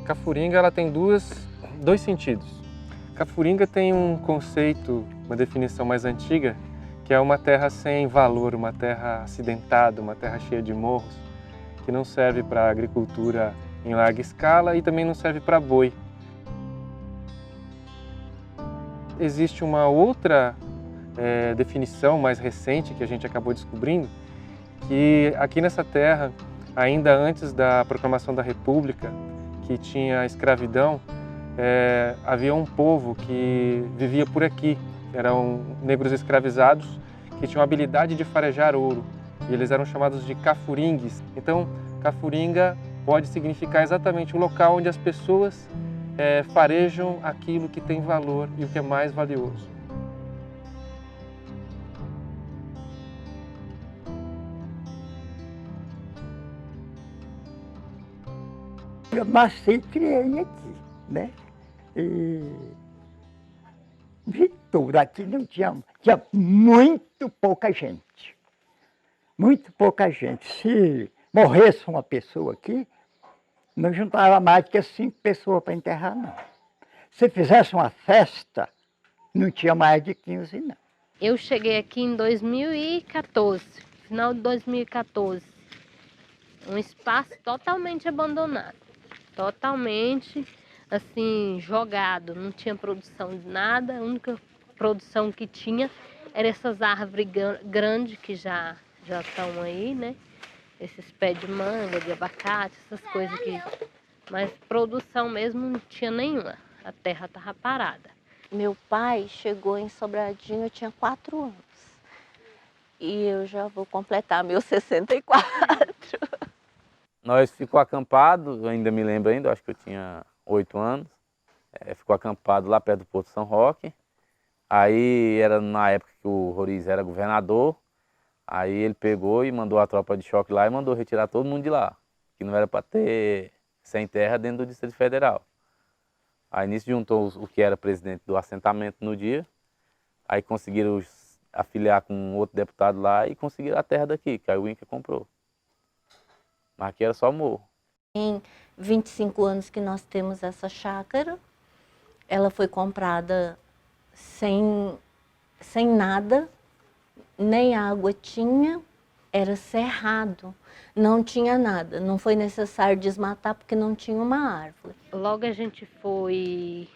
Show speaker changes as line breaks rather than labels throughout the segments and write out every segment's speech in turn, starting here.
Cafuringa ela tem dois sentidos. Cafuringa tem um conceito, uma definição mais antiga, que é uma terra sem valor, uma terra acidentada, uma terra cheia de morros, que não serve para agricultura em larga escala e também não serve para boi. Existe uma outra definição mais recente que a gente acabou descobrindo, que aqui nessa terra, ainda antes da proclamação da República, que tinha escravidão, havia um povo que vivia por aqui. Eram negros escravizados que tinham a habilidade de farejar ouro. E eles eram chamados de cafuringues. Então, cafuringa pode significar exatamente o local onde as pessoas farejam aquilo que tem valor e o que é mais valioso.
Eu nasci e criei aqui, né? E vi tudo. Aqui não tinha muito pouca gente. Muito pouca gente. Se morresse uma pessoa aqui, não juntava mais que 5 pessoas para enterrar, não. Se fizesse uma festa, não tinha mais de 15, não.
Eu cheguei aqui em 2014, final de 2014. Um espaço totalmente abandonado. Totalmente, assim, jogado. Não tinha produção de nada. A única produção que tinha era essas árvores grandes que já estão aí, né? Esses pés de manga, de abacate, essas coisas que... Mas produção mesmo não tinha nenhuma. A terra estava parada.
Meu pai chegou em Sobradinho, eu tinha 4 anos. E eu já vou completar meus 64.
Nós ficou acampado, eu ainda me lembro ainda, acho que eu tinha 8 anos. Ficou acampado lá perto do Porto São Roque. Aí era na época que o Roriz era governador. Aí ele pegou e mandou a tropa de choque lá e mandou retirar todo mundo de lá. Que não era para ter sem terra dentro do Distrito Federal. Aí nisso juntou o que era presidente do assentamento no dia. Aí conseguiram afiliar com outro deputado lá e conseguiram a terra daqui, que aí o INCRA comprou. Mas aqui era só morro.
Em 25 anos que nós temos essa chácara, ela foi comprada sem nada, nem água tinha, era cerrado, não tinha nada. Não foi necessário desmatar porque não tinha uma árvore.
Logo a gente foi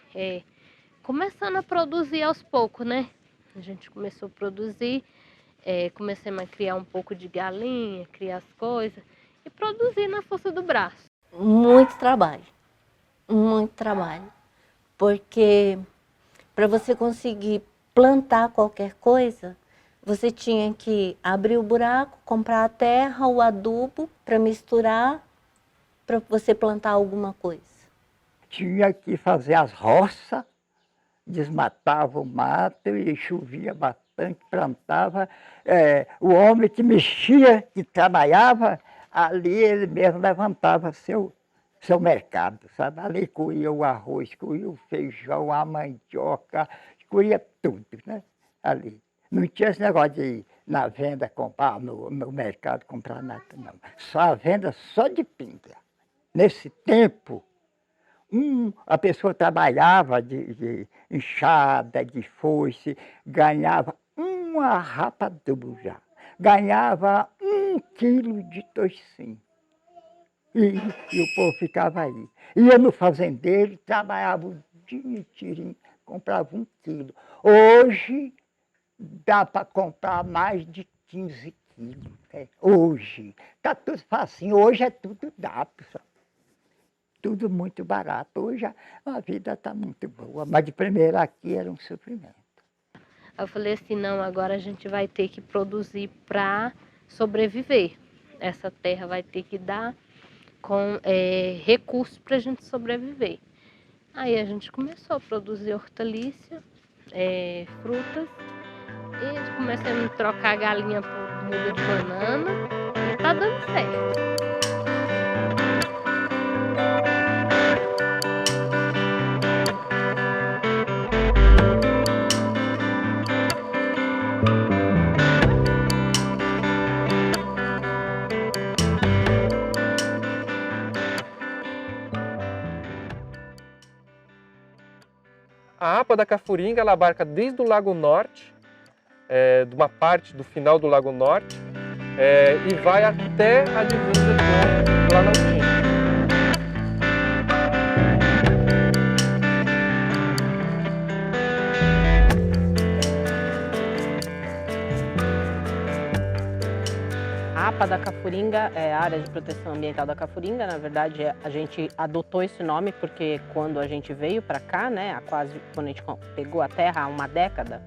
começando a produzir aos poucos, né? A gente começou a produzir, começamos a criar um pouco de galinha, criar as coisas e produzir na força do braço.
Muito trabalho, porque para você conseguir plantar qualquer coisa, você tinha que abrir o buraco, comprar a terra, o adubo para misturar, para você plantar alguma coisa.
Tinha que fazer as roças, desmatava o mato e chovia bastante, plantava. O homem que mexia, que trabalhava, ali ele mesmo levantava seu mercado, sabe? Ali colhia o arroz, colhia o feijão, a mandioca, colhia tudo, né? Ali. Não tinha esse negócio de ir na venda comprar, no mercado comprar nada, não. Só a venda só de pinga. Nesse tempo, a pessoa trabalhava de enxada, de foice, ganhava uma rapadura já. Ganhava 1 quilo de toicinho. E o povo ficava aí. Ia no fazendeiro, trabalhava o dia inteirinho, comprava 1 quilo. Hoje, dá para comprar mais de 15 quilos. Hoje. Está tudo facinho. Hoje é tudo dá, pessoal. Tudo muito barato. Hoje a vida está muito boa. Mas de primeira aqui era um sofrimento.
Eu falei assim, não, agora a gente vai ter que produzir para sobreviver. Essa terra vai ter que dar com recursos para a gente sobreviver. Aí a gente começou a produzir hortaliça, frutas, e começamos a trocar galinha por muda de banana e tá dando certo.
A APA da Cafuringa ela abarca desde o Lago Norte, de uma parte do final do Lago Norte, e vai até a divisa com o Planaltino.
A APA da Cafuringa é a área de proteção ambiental da Cafuringa. Na verdade, a gente adotou esse nome porque quando a gente veio para cá, né, quando a gente pegou a terra há uma década,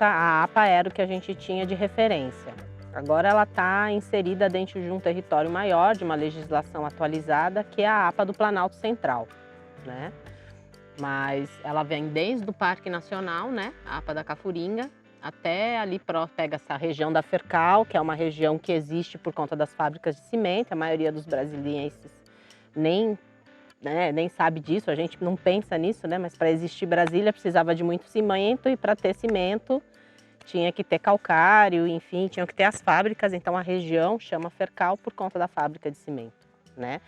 a APA era o que a gente tinha de referência. Agora ela está inserida dentro de um território maior, de uma legislação atualizada, que é a APA do Planalto Central, né? Mas ela vem desde o Parque Nacional, né, a APA da Cafuringa, até ali pega essa região da Fercal, que é uma região que existe por conta das fábricas de cimento. A maioria dos brasilienses nem sabe disso, a gente não pensa nisso, né? Mas para existir Brasília precisava de muito cimento, e para ter cimento tinha que ter calcário, enfim, tinham que ter as fábricas. Então a região chama Fercal por conta da fábrica de cimento, né?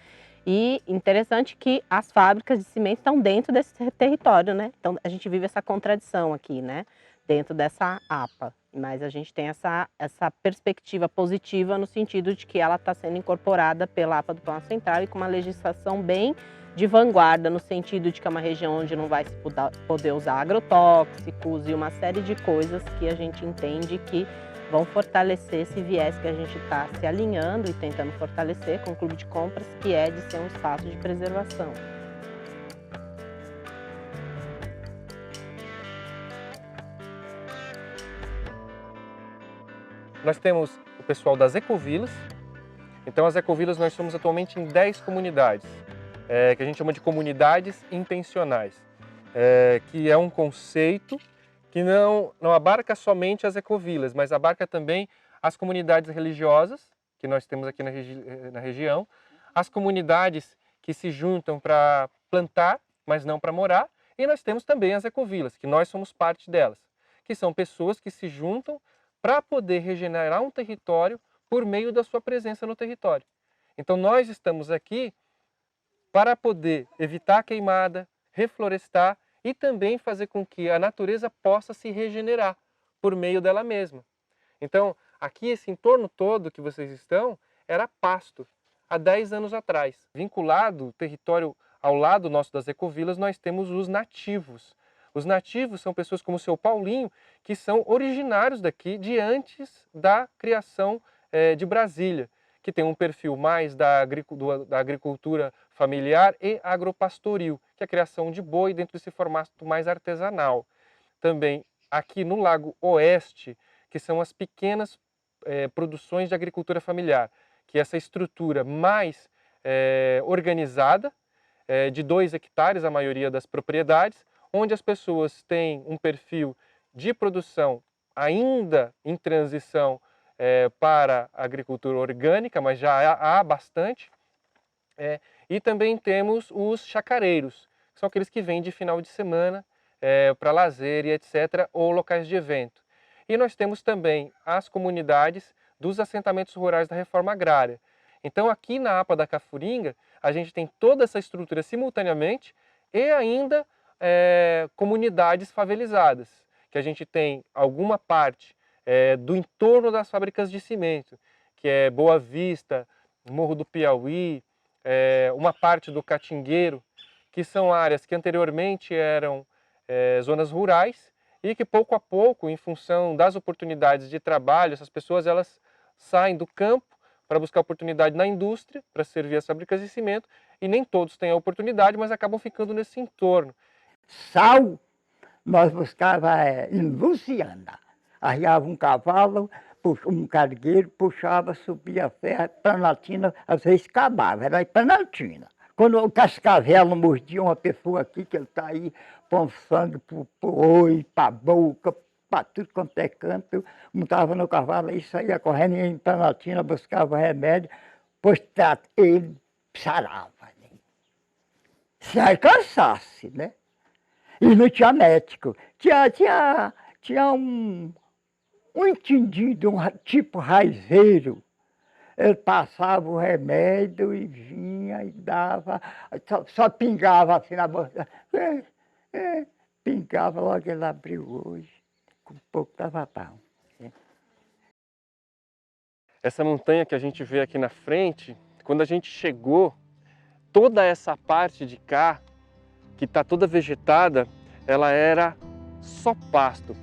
E interessante que as fábricas de cimento estão dentro desse território, né? Então a gente vive essa contradição aqui, né? Dentro dessa APA, mas a gente tem essa perspectiva positiva no sentido de que ela está sendo incorporada pela APA do Planalto Central e com uma legislação bem de vanguarda, no sentido de que é uma região onde não vai se poder usar agrotóxicos e uma série de coisas que a gente entende que vão fortalecer esse viés que a gente está se alinhando e tentando fortalecer com o Clube de Compras, que é de ser um espaço de preservação.
Nós temos o pessoal das ecovilas. Então as ecovilas nós somos atualmente em 10 comunidades, que a gente chama de comunidades intencionais, que é um conceito que não abarca somente as ecovilas, mas abarca também as comunidades religiosas, que nós temos aqui na região, as comunidades que se juntam para plantar, mas não para morar, e nós temos também as ecovilas, que nós somos parte delas, que são pessoas que se juntam para poder regenerar um território por meio da sua presença no território. Então nós estamos aqui para poder evitar a queimada, reflorestar e também fazer com que a natureza possa se regenerar por meio dela mesma. Então aqui esse entorno todo que vocês estão era pasto há 10 anos atrás. Vinculado o território ao lado nosso das ecovilas, nós temos os nativos. Os nativos são pessoas como o seu Paulinho, que são originários daqui de antes da criação de Brasília, que tem um perfil mais da agricultura familiar e agropastoril, que é a criação de boi dentro desse formato mais artesanal. Também aqui no Lago Oeste, que são as pequenas produções de agricultura familiar, que é essa estrutura mais organizada, de 2 hectares a maioria das propriedades, onde as pessoas têm um perfil de produção ainda em transição para a agricultura orgânica, mas já há bastante. E também temos os chacareiros, que são aqueles que vêm de final de semana para lazer e etc., ou locais de evento. E nós temos também as comunidades dos assentamentos rurais da reforma agrária. Então aqui na APA da Cafuringa, a gente tem toda essa estrutura simultaneamente e ainda comunidades favelizadas, que a gente tem alguma parte do entorno das fábricas de cimento, que é Boa Vista, Morro do Piauí, uma parte do Catingueiro, que são áreas que anteriormente eram zonas rurais e que pouco a pouco, em função das oportunidades de trabalho, essas pessoas elas saem do campo para buscar oportunidade na indústria, para servir as fábricas de cimento, e nem todos têm a oportunidade, mas acabam ficando nesse entorno.
Sal, nós buscava em Luciana. Arriava um cavalo, um cargueiro, puxava, subia a serra, Planaltina, às vezes acabava, era em Planaltina. Quando o cascavel mordia uma pessoa aqui, que ele está aí ponçando para o olho, para a boca, para tudo quanto é canto, montava no cavalo e saía correndo, ia em Planaltina, buscava remédio, pois ele sarava. Né? Se alcançasse, né? E não tinha médico. Tinha um entendido, tipo raizeiro. Ele passava o remédio e vinha e dava, só pingava assim na bolsa. pingava, logo ele abriu hoje. Com pouco estava bom.
Essa montanha que a gente vê aqui na frente, quando a gente chegou, toda essa parte de cá, que está toda vegetada, ela era só pasto,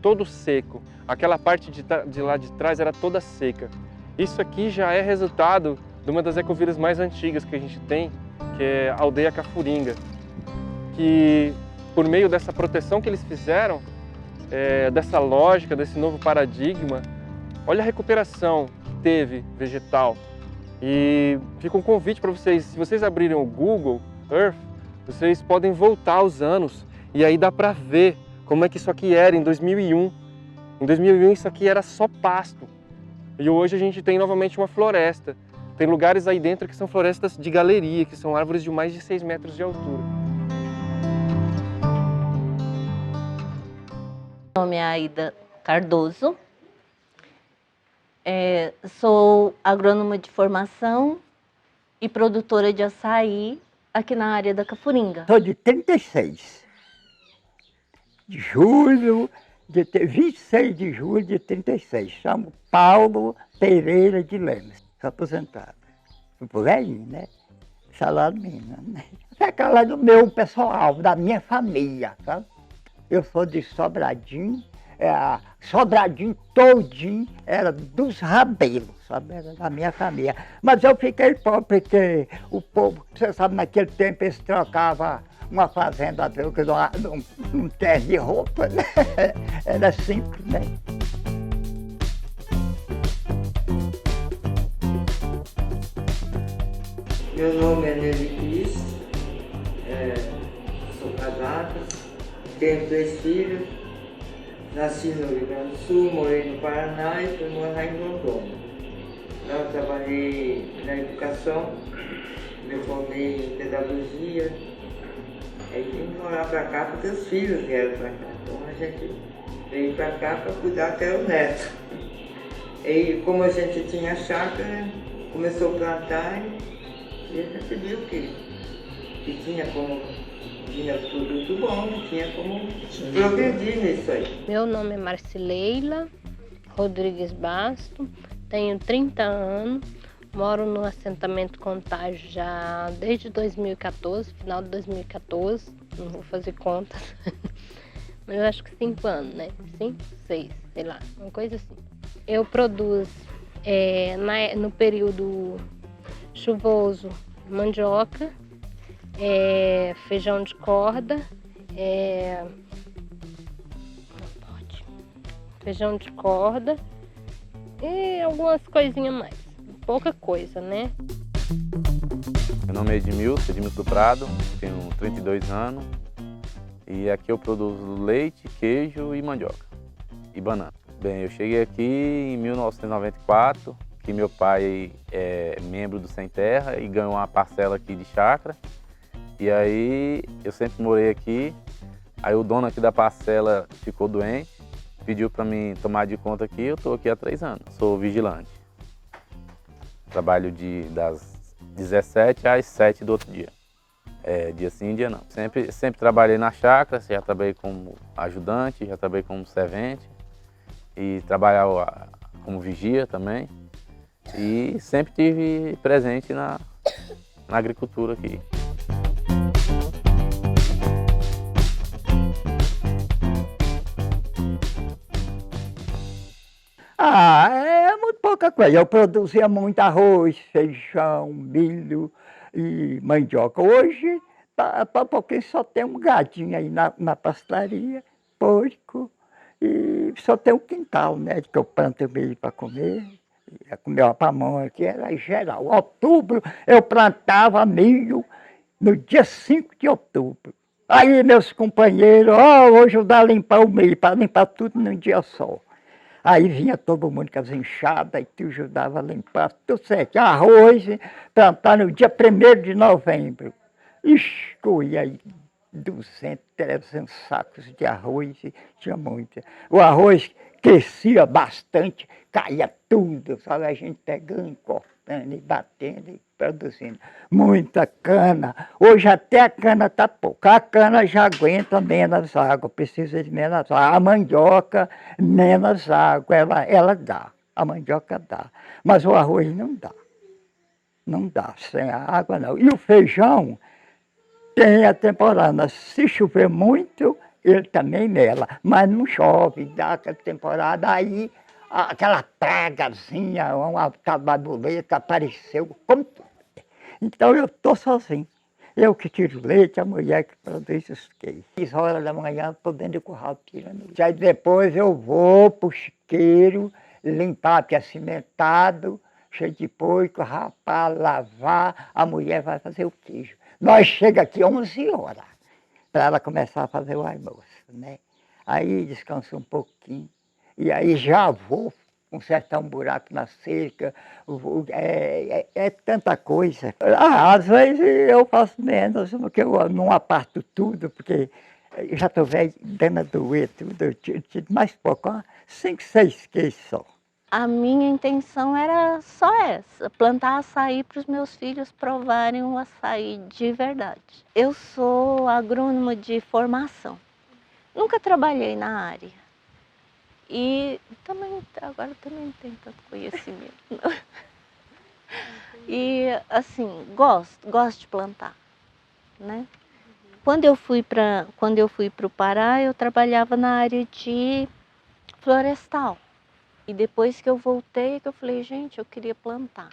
todo seco. Aquela parte de lá de trás era toda seca. Isso aqui já é resultado de uma das ecovilas mais antigas que a gente tem, que é a Aldeia Cafuringa, que por meio dessa proteção que eles fizeram, dessa lógica, desse novo paradigma, olha a recuperação que teve vegetal. E fica um convite para vocês, se vocês abrirem o Google Earth, vocês podem voltar aos anos e aí dá para ver como é que isso aqui era em 2001. Em 2001 isso aqui era só pasto e hoje a gente tem novamente uma floresta. Tem lugares aí dentro que são florestas de galeria, que são árvores de mais de 6 metros de altura.
Meu nome é Aida Cardoso, sou agrônoma de formação e produtora de açaí aqui na área da Cafuringa.
Sou de 36. De julho, 26 de julho de 36. Chamo Paulo Pereira de Lemos. Sou aposentado. Fui velhinho, né? Salário mínimo, né? Fica lá do meu pessoal, da minha família, sabe? Eu sou de Sobradinho. Sobradinho todinho era dos Rabelos, sabe? Era da minha família. Mas eu fiquei pobre porque o povo, você sabe, naquele tempo eles trocavam uma fazenda num terno de roupa, né? Era simples, né?
Meu nome é Nelly Cris, sou casada, tenho 2 filhos. Nasci no Rio Grande do Sul, morei no Paraná e fui morar em Rondônia. Lá eu trabalhei na educação, me formei em pedagogia. Aí vim morar para cá porque os filhos vieram para cá. Então a gente veio para cá para cuidar até o neto. E como a gente tinha chácara, começou a plantar e a gente viu que tinha como... Tinha tudo bom, tinha como progredir nisso aí.
Meu nome é Marcileila Rodrigues Basto, tenho 30 anos, moro no assentamento Contágio já desde 2014, final de 2014, não vou fazer contas, mas eu acho que 5 anos, né? 5, 6, sei lá, uma coisa assim. Eu produzo no período chuvoso mandioca, feijão de corda, feijão de corda e algumas coisinhas mais. Pouca coisa, né?
Meu nome é Edmilson do Prado, tenho 32 anos e aqui eu produzo leite, queijo e mandioca e banana. Bem, eu cheguei aqui em 1994, que meu pai é membro do Sem Terra e ganhou uma parcela aqui de chácara. E aí eu sempre morei aqui, aí o dono aqui da parcela ficou doente, pediu para mim tomar de conta aqui, eu estou aqui há 3 anos, sou vigilante. Trabalho das 17 às 7 do outro dia, dia sim, dia não. Sempre trabalhei na chácara, já trabalhei como ajudante, já trabalhei como servente e trabalhava como vigia também. E sempre estive presente na agricultura aqui.
É muito pouca coisa. Eu produzia muito arroz, feijão, milho e mandioca. Hoje, para pouquinho só tem um gadinho aí na pastelaria, porco, e só tem um quintal, né? Que eu planto milho para comer. Comer uma pamonha aqui era geral. Outubro eu plantava milho no dia 5 de outubro. Aí meus companheiros, hoje eu dá limpar o milho, para limpar tudo num dia só. Aí vinha todo mundo com as enxadas e tu ajudava a limpar tudo certo. Arroz, plantar no dia 1º de novembro. Escolhi aí 200, 300 sacos de arroz, tinha muito. O arroz crescia bastante, caía tudo, sabe? A gente pegando, cortando e batendo e produzindo. Muita cana. Hoje até a cana está pouca. A cana já aguenta menos água, precisa de menos água. A mandioca, menos água, ela dá. A mandioca dá. Mas o arroz não dá. Não dá, sem a água não. E o feijão tem a temporada. Se chover muito, ele também mela. Mas não chove, dá aquela temporada, aí aquela pragazinha, uma borboleta apareceu. Como... Então eu estou sozinho. Eu que tiro leite, a mulher que produz os queijos. 6 horas da manhã, estou dentro do curral tirando leite. Aí depois eu vou para o chiqueiro, limpar, porque é cimentado, cheio de porco, rapar, lavar, a mulher vai fazer o queijo. Nós chegamos aqui 11 horas, para ela começar a fazer o almoço, né? Aí descanso um pouquinho, e aí já vou consertar um buraco na cerca, é tanta coisa. Às vezes eu faço menos, porque eu não aparto tudo, porque eu já estou velho, dando a doer tudo, eu tiro mais pouco, 5, 6 queijos só.
A minha intenção era só essa, plantar açaí para os meus filhos provarem o açaí de verdade. Eu sou agrônoma de formação, nunca trabalhei na área. E também, agora também não tenho tanto conhecimento, não. E assim, gosto de plantar, né? Quando eu fui para o Pará, eu trabalhava na área de florestal. E depois que eu voltei, que eu falei, gente, eu queria plantar.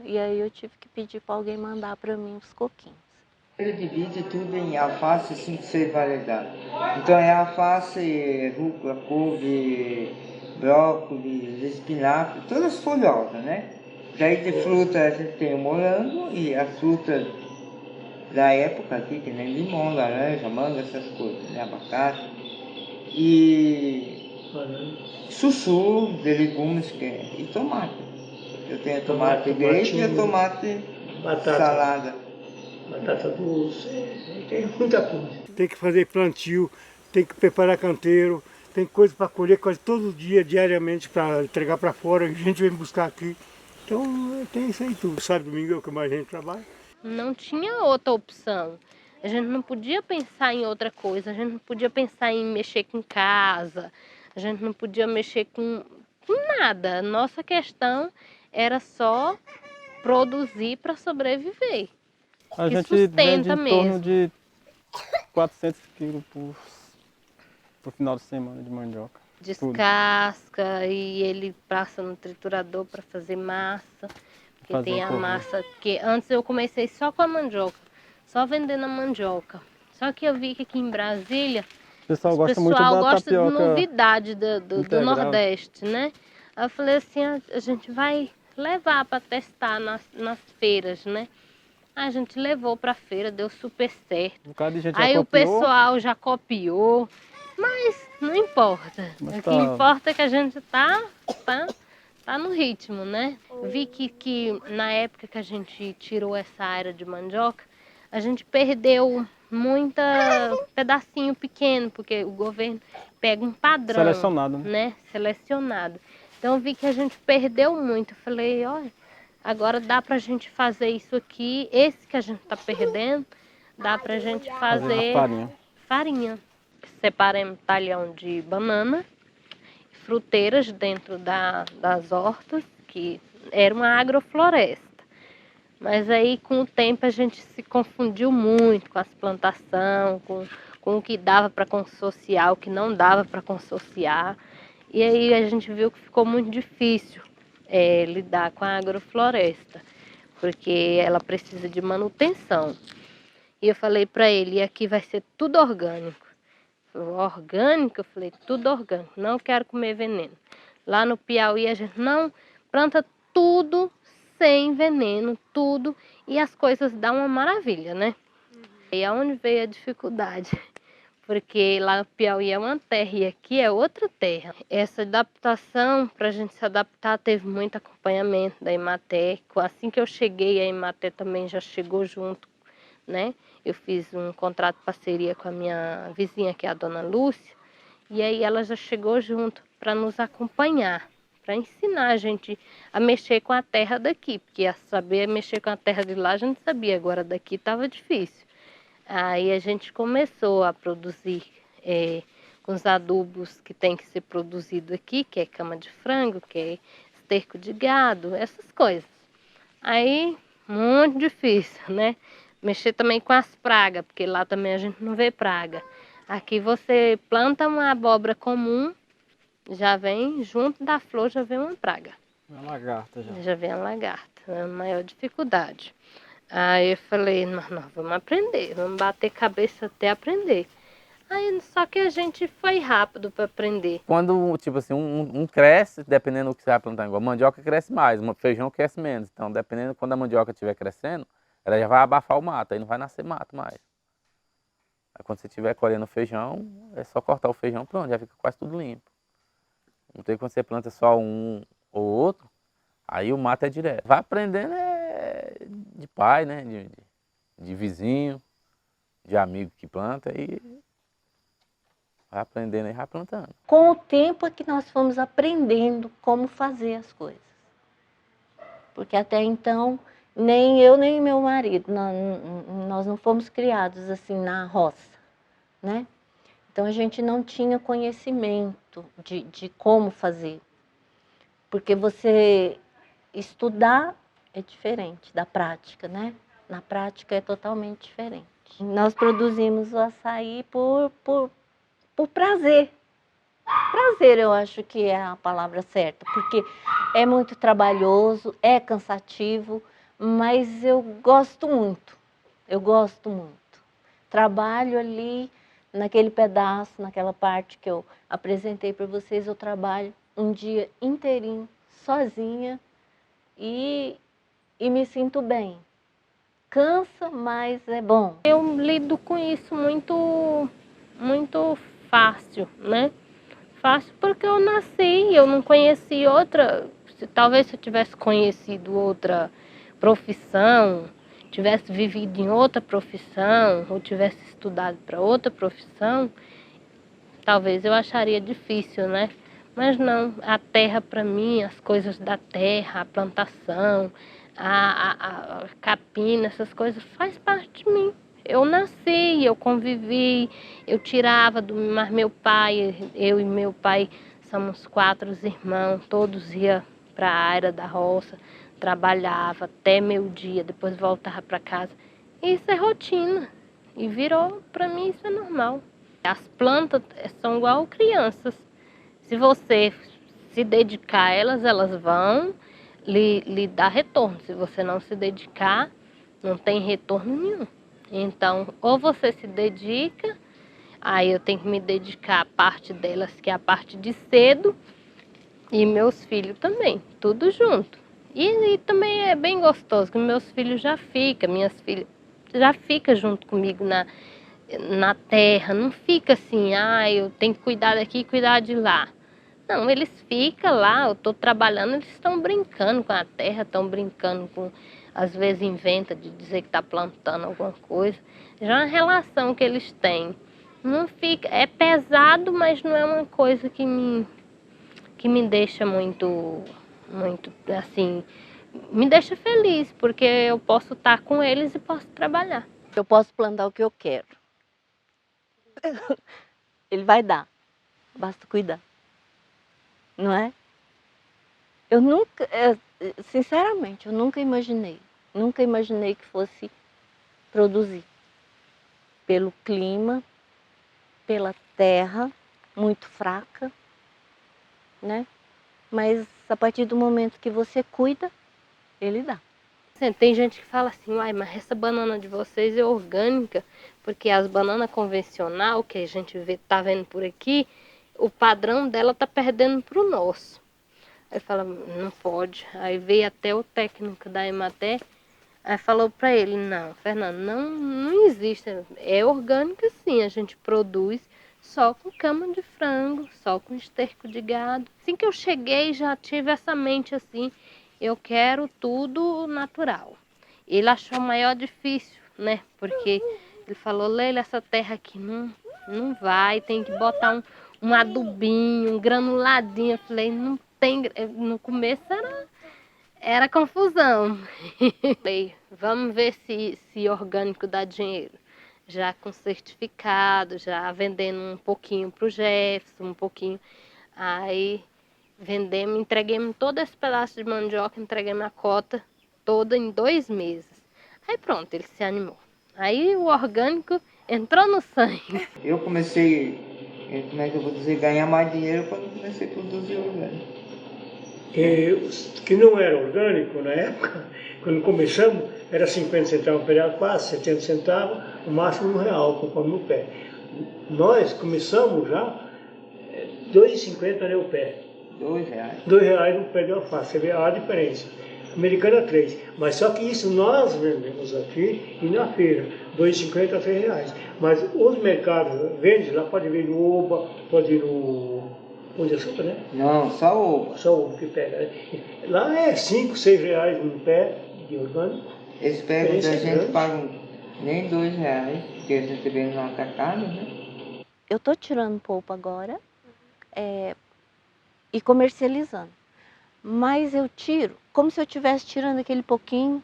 E aí eu tive que pedir para alguém mandar para mim os coquinhos.
Ele divide tudo em alface, 5, 6 variedades. Então é alface, rúcula, couve, brócolis, espinafre, todas folhosas, né? Daí de fruta a gente tem o morango e as frutas da época aqui, que nem limão, laranja, manga, essas coisas, né? Abacate. E chuchu de legumes e tomate. Eu tenho tomate grego e tomate salada.
Batata doce, tem muita coisa. Tem que fazer plantio, tem que preparar canteiro, tem coisa para colher quase todo dia, diariamente, para entregar para fora, a gente vem buscar aqui. Então tem isso aí tudo. Sábado, domingo é o que mais a gente trabalha.
Não tinha outra opção. A gente não podia pensar em outra coisa, a gente não podia pensar em mexer com casa, a gente não podia mexer com nada. A nossa questão era só produzir para sobreviver.
A
Que
gente
sustenta
vende em
mesmo.
torno de 400 quilos por final de semana de mandioca.
Descasca e ele passa no triturador para fazer massa. Porque
Fazer
tem a
um pouco.
massa, que antes eu comecei só com a mandioca, só vendendo a mandioca. Só que eu vi que aqui em Brasília
O pessoal
o
gosta muito
pessoal
da
gosta de
tapioca.
novidade do
integral.
Nordeste, né? Aí eu falei assim, a gente vai levar para testar nas feiras, né? A gente levou para a feira, deu super certo.
Um bocado de gente
Aí
já
o
copiou.
pessoal já copiou, mas não importa.
Mas
O que
tá-
importa é que a gente tá no ritmo, né? Vi que na época que a gente tirou essa área de mandioca, a gente perdeu muita pedacinho pequeno, porque o governo pega um padrão,
Selecionado, né?
né? Selecionado. Então eu vi que a gente perdeu muito. Eu falei, olha, agora dá pra gente fazer isso aqui, esse que a gente tá perdendo, dá pra gente
Fazer a farinha.
farinha. Separei um talhão de banana, fruteiras dentro das hortas, que era uma agrofloresta. Mas aí com o tempo a gente se confundiu muito com as plantações, com o que dava para consorciar, o que não dava para consorciar. E aí a gente viu que ficou muito difícil lidar com a agrofloresta, porque ela precisa de manutenção. E eu falei para ele, e aqui vai ser tudo orgânico. Orgânico? Eu falei, tudo orgânico, não quero comer veneno. Lá no Piauí a gente não planta tudo sem veneno, tudo, e as coisas dão uma maravilha, né? E aonde veio a dificuldade? Porque lá no Piauí é uma terra e aqui é outra terra. Essa adaptação, para a gente se adaptar, teve muito acompanhamento da Emater. Assim que eu cheguei, a Emater também já chegou junto, né? Eu fiz um contrato de parceria com a minha vizinha, que é a dona Lúcia, e aí ela já chegou junto para nos acompanhar, para ensinar a gente a mexer com a terra daqui, porque a saber mexer com a terra de lá a gente sabia, agora daqui estava difícil. Aí a gente começou a produzir com os adubos que tem que ser produzido aqui, que é cama de frango, que é esterco de gado, essas coisas. Aí, muito difícil, né? Mexer também com as pragas, porque lá também a gente não vê praga. Aqui você planta uma abóbora comum, já vem, junto da flor, já vem uma praga.
Uma lagarta já.
Já vem a lagarta, é a maior dificuldade. Aí eu falei, nós vamos aprender, vamos bater cabeça até aprender. Aí, só que a gente foi rápido para aprender.
Quando, tipo assim, um cresce, dependendo do que você vai plantar, igual a mandioca cresce mais, o feijão cresce menos. Então, dependendo, quando a mandioca estiver crescendo, ela já vai abafar o mato, aí não vai nascer mato mais. Aí quando você estiver colhendo o feijão, é só cortar o feijão, pronto, já fica quase tudo limpo. Não tem quando você planta só um ou outro, aí o mato é direto. Vai aprendendo de pai, né, de vizinho, de amigo que planta e vai aprendendo e vai plantando.
Com o tempo é que nós fomos aprendendo como fazer as coisas. Porque até então, nem eu nem meu marido, nós não fomos criados assim na roça, né? Então a gente não tinha conhecimento de como fazer. Porque você estudar é diferente da prática, né? Na prática é totalmente diferente. Nós produzimos o açaí por prazer. Prazer, eu acho que é a palavra certa, porque é muito trabalhoso, é cansativo, mas eu gosto muito. Eu gosto muito. Trabalho ali naquele pedaço, naquela parte que eu apresentei para vocês, eu trabalho um dia inteirinho, sozinha, e me sinto bem. Cansa, mas é bom.
Eu lido com isso muito fácil, né? Fácil porque eu nasci, eu não conheci outra. Talvez se eu tivesse conhecido outra profissão, tivesse vivido em outra profissão, ou tivesse estudado para outra profissão, talvez eu acharia difícil, né? Mas não, a terra para mim, as coisas da terra, a plantação, a capina, essas coisas, faz parte de mim. Eu nasci, eu convivi, eu tirava mas meu pai, eu e meu pai somos 4 irmãos, todos iam para a área da roça, trabalhava até meio-dia, depois voltava para casa. Isso é rotina e virou, para mim isso é normal. As plantas são igual crianças. Se você se dedicar a elas, elas vão lhe dar retorno. Se você não se dedicar, não tem retorno nenhum. Então, ou você se dedica, aí eu tenho que me dedicar a parte delas, que é a parte de cedo, e meus filhos também, tudo junto. E também é bem gostoso, que meus filhos já ficam, minhas filhas já ficam junto comigo na terra, não fica assim, eu tenho que cuidar daqui e cuidar de lá. Não, eles ficam lá, eu estou trabalhando, eles estão brincando com a terra, estão brincando com, às vezes inventa de dizer que está plantando alguma coisa. Já é uma relação que eles têm. Não fica, é pesado, mas não é uma coisa que me deixa muito assim, me deixa feliz, porque eu posso estar com eles e posso trabalhar.
Eu posso plantar o que eu quero. Ele vai dar, basta cuidar. Não é? Eu nunca, sinceramente, eu nunca imaginei que fosse produzir. Pelo clima, pela terra, muito fraca, né? Mas a partir do momento que você cuida, ele dá.
Tem gente que fala assim, mas essa banana de vocês é orgânica, porque as bananas convencional que a gente tá vendo por aqui, o padrão dela tá perdendo pro nosso. Aí fala, não pode. Aí veio até o técnico da Emater, aí falou para ele, não, Fernando, não existe, é orgânica sim, a gente produz só com cama de frango, só com esterco de gado. Assim que eu cheguei já tive essa mente assim, eu quero tudo natural. Ele achou maior difícil, né? Porque ele falou, Leila, essa terra aqui não vai, tem que botar um adubinho, um granuladinho. Eu falei, não tem. No começo era confusão. Falei, vamos ver se orgânico dá dinheiro. Já com certificado, já vendendo um pouquinho para o Jefferson, um pouquinho. Aí vendemos, entreguemos todo esse pedaço de mandioca, entreguemos a cota toda em 2 meses. Aí pronto, ele se animou. Aí o orgânico entrou no sangue.
Eu comecei, como é que eu vou dizer, ganhar mais dinheiro quando comecei a produzir orgânico.
Que não era orgânico na época, quando começamos, era 50 centavos per alface, 70 centavos, o máximo R$1 conforme o pé. Nós começamos já R$2,50 né, o pé.
R$2.
R$2 no pé de alface, você vê a diferença. Americana 3, mas só que isso nós vendemos aqui e na feira, R$2,50 a R$3. Mas os mercados vendem, lá pode vir no Oba, pode ir no Pão de Açúcar, né?
Não, só o...
Só o que pega, né? Lá é R$5, R$6 um pé de orgânico.
Eles pegam da gente, pagam nem R$2, porque eles recebem no atacado, né?
Eu estou tirando polpa agora e comercializando. Mas eu tiro como se eu estivesse tirando aquele pouquinho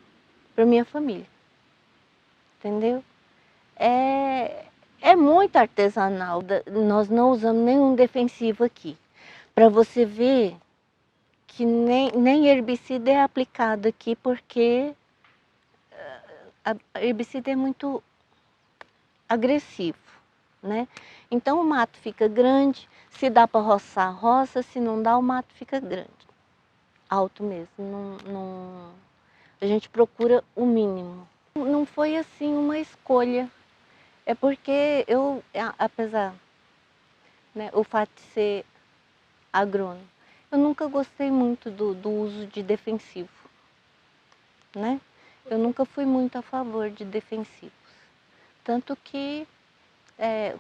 para minha família. Entendeu? É muito artesanal. Nós não usamos nenhum defensivo aqui. Para você ver que nem herbicida é aplicado aqui, porque a herbicida é muito agressivo, né? Então o mato fica grande, se dá para roçar, roça, se não dá, o mato fica grande. Alto mesmo, a gente procura o mínimo. Não foi assim uma escolha, é porque eu, apesar, né, o fato de ser agrônomo, eu nunca gostei muito do uso de defensivo, né? Eu nunca fui muito a favor de defensivos, tanto que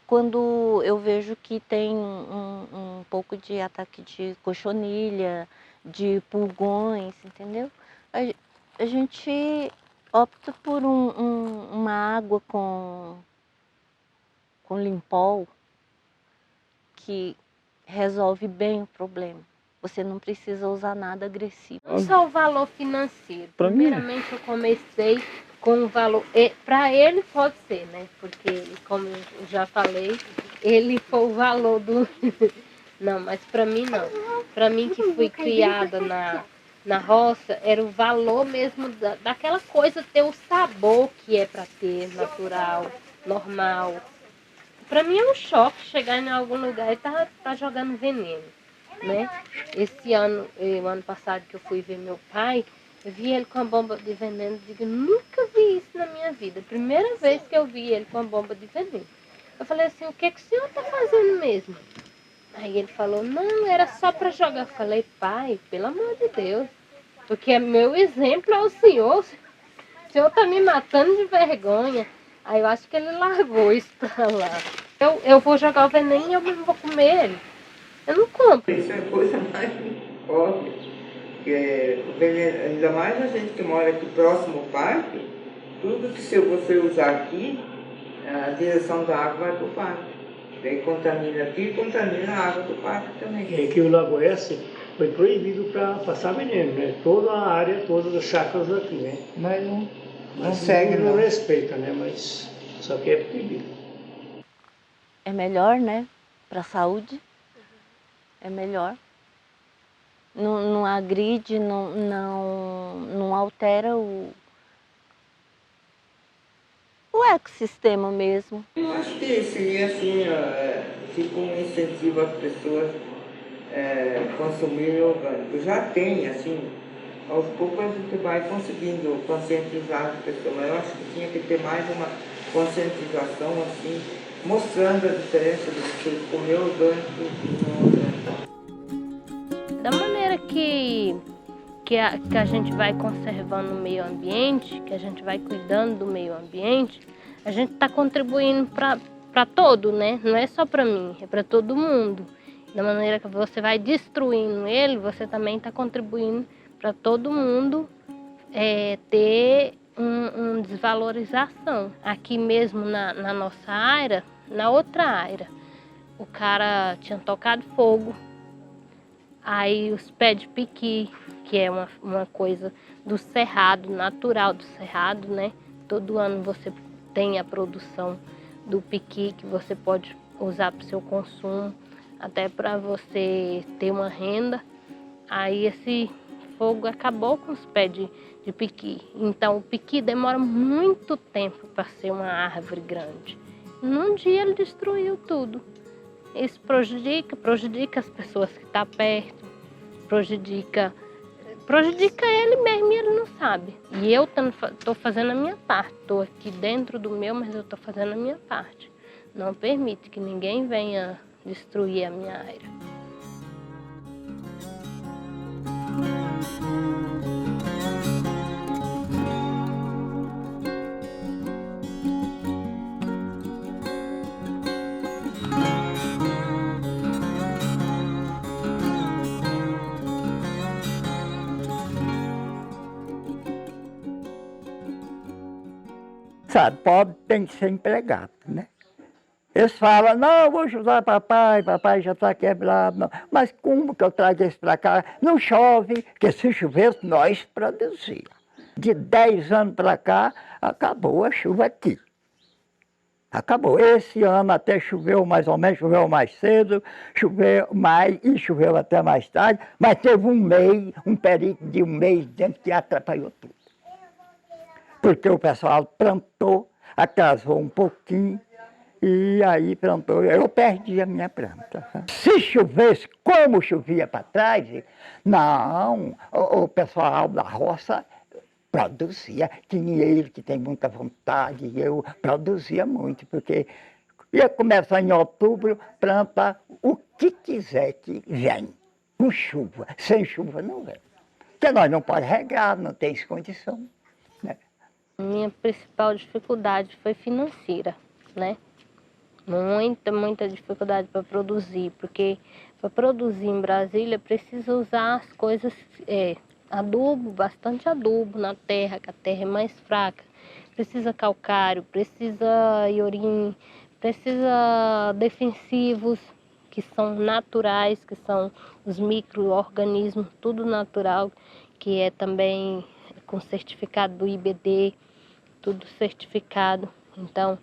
quando eu vejo que tem um pouco de ataque de cochonilha, de pulgões, entendeu? A gente opta por uma água com limpol que resolve bem o problema. Você não precisa usar nada agressivo.
Não só o valor financeiro. Primeiramente eu comecei com o valor... Para ele pode ser, né? Porque, como eu já falei, ele foi o valor do... Não, mas para mim não. Para mim que fui criada na roça, era o valor mesmo daquela coisa ter o sabor que é para ter, natural, normal. Para mim é um choque chegar em algum lugar e tá jogando veneno, né? Esse ano, o ano passado que eu fui ver meu pai, eu vi ele com a bomba de veneno, digo, nunca vi isso na minha vida. Primeira vez que eu vi ele com a bomba de veneno. Eu falei assim, o que o senhor está fazendo mesmo? Aí ele falou, não, era só para jogar. Eu falei, pai, pelo amor de Deus, porque meu exemplo é o senhor está me matando de vergonha. Aí eu acho que ele largou isso pra lá. Eu vou jogar o veneno e eu mesmo vou comer ele. Eu não compro.
Isso é a coisa mais óbvia. Porque o veneno, ainda mais a gente que mora aqui próximo ao parque, tudo que se você usar aqui, a direção da água vai para o parque. Daí contamina aqui e contamina a água do parque também.
É que o Lago S foi proibido para passar veneno, né? Toda a área, todas as chácaras aqui, né?
Mas não segue,
não respeita, né? Mas só que é proibido.
É melhor, né? Para a saúde, é melhor. Não agride, não altera o ecossistema mesmo.
Eu acho que seria assim, fica um incentivo às pessoas consumirem orgânico. Já tem, assim, aos poucos a gente vai conseguindo conscientizar as pessoas, mas eu acho que tinha que ter mais uma conscientização, assim, mostrando a diferença de você comer orgânico e não orgânico.
Da maneira que a gente vai conservando o meio ambiente, que a gente vai cuidando do meio ambiente, a gente está contribuindo para todo, né? Não é só para mim, é para todo mundo. Da maneira que você vai destruindo ele, você também está contribuindo para todo mundo ter uma desvalorização. Aqui mesmo na nossa área, na outra área, o cara tinha tocado fogo. Aí os pés de piqui, que é uma coisa do cerrado, natural do cerrado, né? Todo ano você tem a produção do piqui que você pode usar para o seu consumo, até para você ter uma renda. Aí esse fogo acabou com os pés de piqui. Então o piqui demora muito tempo para ser uma árvore grande. Num dia ele destruiu tudo. Isso prejudica as pessoas que estão perto, prejudica ele mesmo e ele não sabe. E eu estou fazendo a minha parte, estou aqui dentro do meu, mas eu estou fazendo a minha parte. Não permite que ninguém venha destruir a minha área.
Sabe, pobre tem que ser empregado, né? Eles falam, não, eu vou ajudar papai já está quebrado. Não. Mas como que eu trago isso para cá? Não chove, porque se chovesse, nós produzíamos. De 10 anos para cá, acabou a chuva aqui. Acabou. Esse ano até choveu mais ou menos, choveu mais cedo, choveu mais e choveu até mais tarde, mas teve um período de um mês dentro que atrapalhou tudo. Porque o pessoal plantou, atrasou um pouquinho, e aí plantou. Eu perdi a minha planta. Se chovesse como chovia para trás, não, o pessoal da roça produzia. Tinha ele que tem muita vontade, e eu produzia muito, porque ia começar em outubro, planta o que quiser que vem, com chuva. Sem chuva não vem. Porque nós não podemos regar, não tem condição.
Minha principal dificuldade foi financeira, né? Muita dificuldade para produzir, porque para produzir em Brasília precisa usar as coisas, adubo, bastante adubo na terra, que a terra é mais fraca. Precisa calcário, precisa iorim, precisa defensivos, que são naturais, que são os micro-organismos, tudo natural, que é também com certificado do IBD, tudo certificado. Então,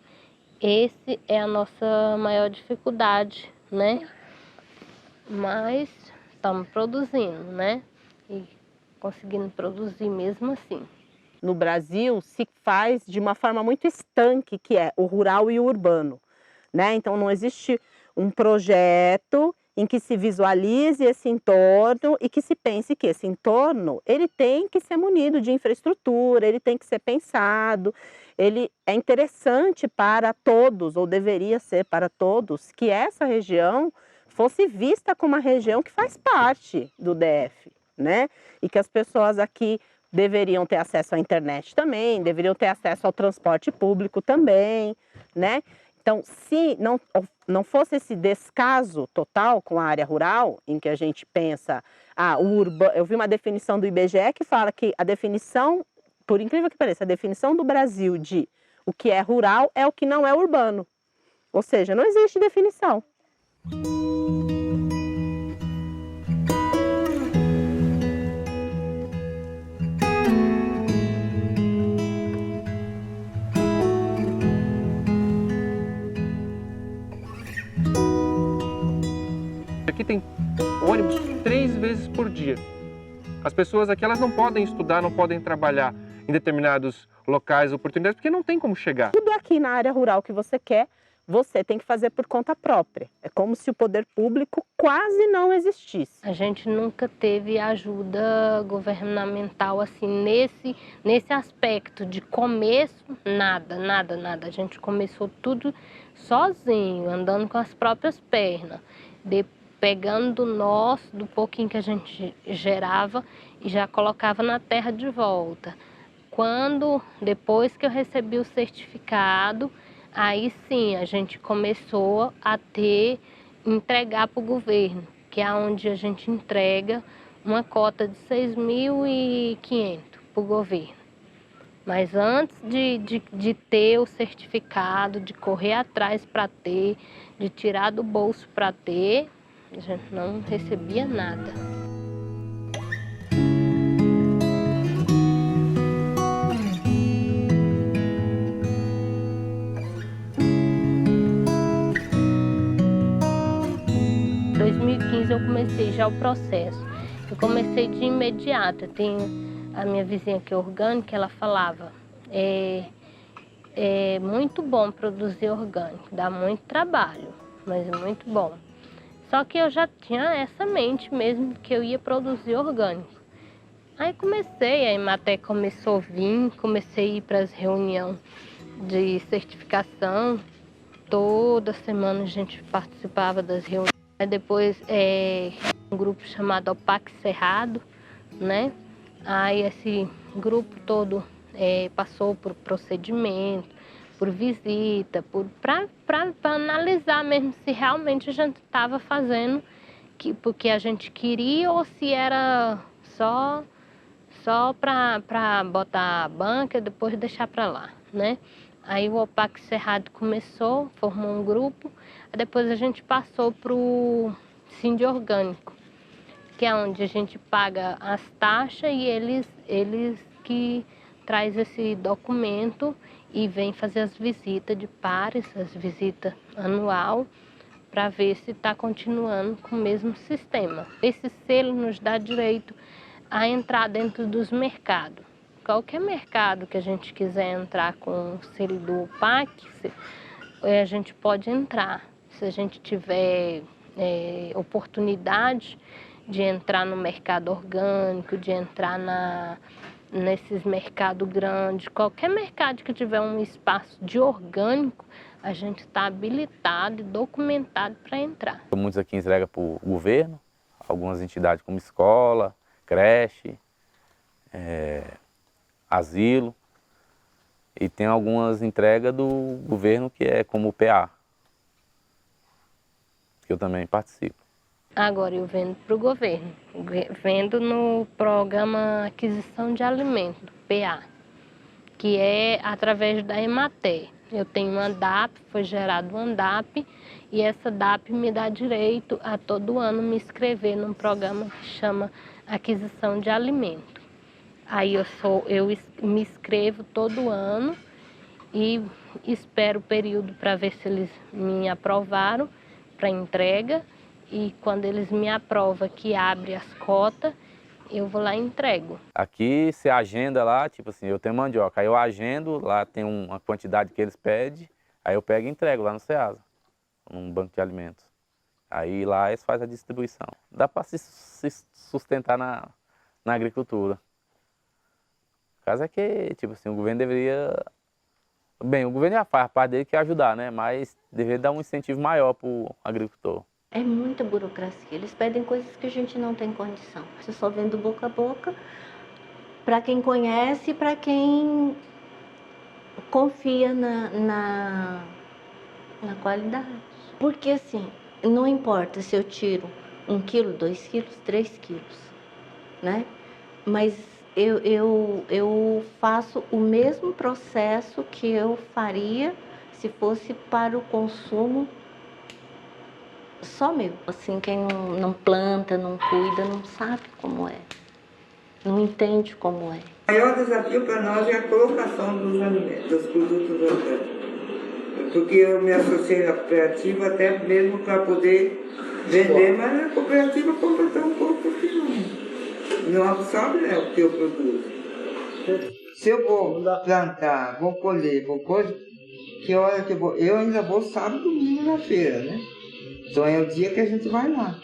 esse é a nossa maior dificuldade, né? Mas estamos produzindo, né? E conseguindo produzir mesmo assim.
No Brasil, se faz de uma forma muito estanque, que é o rural e o urbano, né? Então, não existe um projeto em que se visualize esse entorno e que se pense que esse entorno ele tem que ser munido de infraestrutura, ele tem que ser pensado, ele é interessante para todos, ou deveria ser para todos, que essa região fosse vista como uma região que faz parte do DF, né? E que as pessoas aqui deveriam ter acesso à internet também, deveriam ter acesso ao transporte público também, né? Então, se não fosse esse descaso total com a área rural, em que a gente pensa, eu vi uma definição do IBGE que fala que a definição, por incrível que pareça, a definição do Brasil de o que é rural é o que não é urbano. Ou seja, não existe definição.
Aqui tem ônibus 3 vezes por dia. As pessoas aqui elas não podem estudar, não podem trabalhar em determinados locais, oportunidades, porque não tem como chegar.
Tudo aqui na área rural que você quer, você tem que fazer por conta própria. É como se o poder público quase não existisse.
A gente nunca teve ajuda governamental assim nesse aspecto de começo, nada. A gente começou tudo sozinho, andando com as próprias pernas. Pegando do pouquinho que a gente gerava e já colocava na terra de volta. Depois que eu recebi o certificado, aí sim a gente começou a entregar para o governo, que é onde a gente entrega uma cota de 6.500 para o governo. Mas antes de ter o certificado, de correr atrás para ter, de tirar do bolso para ter, a gente não recebia nada. Em 2015 eu comecei já o processo. Eu comecei de imediato. Tem a minha vizinha que é orgânica, ela falava, é muito bom produzir orgânico, dá muito trabalho, mas é muito bom. Só que eu já tinha essa mente mesmo que eu ia produzir orgânico. Aí comecei, a Emater começou a vir, comecei a ir para as reuniões de certificação. Toda semana a gente participava das reuniões. Aí depois um grupo chamado OPAC Cerrado, né? Aí esse grupo todo passou por procedimento, por visita, para analisar mesmo se realmente a gente estava fazendo porque a gente queria ou se era só para botar a banca e depois deixar para lá, né? Aí o OPAC Cerrado começou, formou um grupo, aí depois a gente passou para o Sind Orgânico, que é onde a gente paga as taxas e eles que traz esse documento e vem fazer as visitas de pares, as visitas anual, para ver se está continuando com o mesmo sistema. Esse selo nos dá direito a entrar dentro dos mercados. Qualquer mercado que a gente quiser entrar com o selo do OPAC, a gente pode entrar. Se a gente tiver oportunidade de entrar no mercado orgânico, de entrar nesses mercados grandes, qualquer mercado que tiver um espaço de orgânico, a gente está habilitado e documentado para entrar.
Muitos aqui entregam para o governo, algumas entidades como escola, creche, asilo, e tem algumas entregas do governo que é como o PA, que eu também participo.
Agora eu vendo para o governo, vendo no programa Aquisição de Alimentos, do PA, que é através da Emater. Eu tenho uma DAP, foi gerado uma DAP, e essa DAP me dá direito a todo ano me inscrever num programa que chama Aquisição de Alimentos. Aí eu me inscrevo todo ano e espero o período para ver se eles me aprovaram para entrega. E quando eles me aprovam que abre as cotas, eu vou lá e entrego.
Aqui você agenda lá, tipo assim, eu tenho mandioca, aí eu agendo, lá tem uma quantidade que eles pedem, aí eu pego e entrego lá no Ceasa, num banco de alimentos. Aí lá eles fazem a distribuição. Dá para se sustentar na agricultura. O caso é que, tipo assim, o governo deveria... Bem, o governo já faz a parte dele que é ajudar, né? Mas deveria dar um incentivo maior para o agricultor.
É muita burocracia. Eles pedem coisas que a gente não tem condição. Você só vende boca a boca para quem conhece e para quem confia na qualidade. Porque assim, não importa se eu tiro 1 quilo, 2 quilos, 3 quilos, né? Mas eu faço o mesmo processo que eu faria se fosse para o consumo só meu. Assim, quem não planta, não cuida, não sabe como é, não entende como é.
O maior desafio para nós é a colocação dos alimentos, dos produtos orgânicos. Porque eu me associei na cooperativa até mesmo para poder vender, mas a cooperativa compra tão pouco que não absorve, né, o que eu produzo. Se eu vou plantar, vou colher, vou coisa, que hora que eu ainda vou sábado e domingo na feira, né? Então é o dia que a gente vai lá.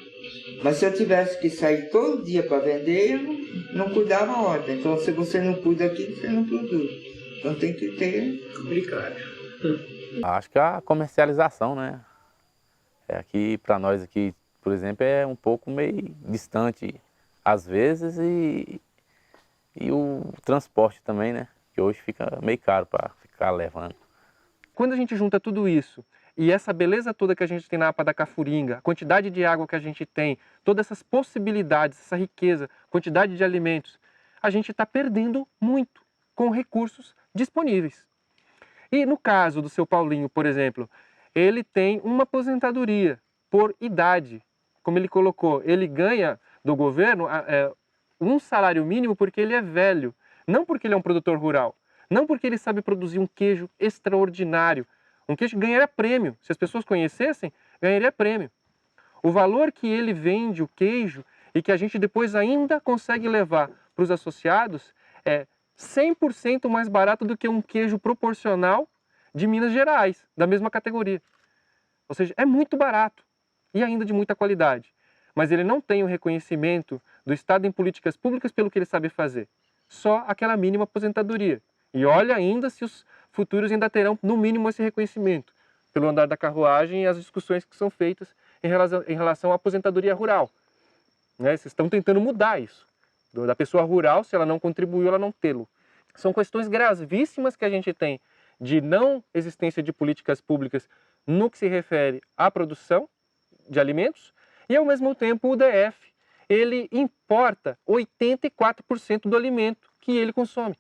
Mas se eu tivesse que sair todo dia para vender, eu não cuidava a horta. Então se você não cuida aqui, você não produz. Então tem que ter complicado.
Acho que a comercialização, né? Aqui, para nós aqui, por exemplo, é um pouco meio distante às vezes e o transporte também, né? Que hoje fica meio caro para ficar levando.
Quando a gente junta tudo isso e essa beleza toda que a gente tem na APA da Cafuringa, a quantidade de água que a gente tem, todas essas possibilidades, essa riqueza, quantidade de alimentos, a gente está perdendo muito. com recursos disponíveis. E no caso do seu Paulinho, por exemplo, ele tem uma aposentadoria por idade. Como ele colocou, ele ganha do governo um salário mínimo porque ele é velho, não porque ele é um produtor rural, não porque ele sabe produzir um queijo extraordinário. Um queijo que ganharia prêmio. Se as pessoas conhecessem, ganharia prêmio. O valor que ele vende o queijo e que a gente depois ainda consegue levar para os associados é 100% mais barato do que um queijo proporcional de Minas Gerais, da mesma categoria. Ou seja, é muito barato e ainda de muita qualidade. Mas ele não tem o reconhecimento do Estado em políticas públicas pelo que ele sabe fazer. Só aquela mínima aposentadoria. E olha ainda se os futuros ainda terão, no mínimo, esse reconhecimento, pelo andar da carruagem e as discussões que são feitas em relação à aposentadoria rural. Né? Vocês estão tentando mudar isso. Da pessoa rural, se ela não contribuiu, ela não tê-lo. São questões gravíssimas que a gente tem de não existência de políticas públicas no que se refere à produção de alimentos e, ao mesmo tempo, o DF, ele importa 84% do alimento que ele consome.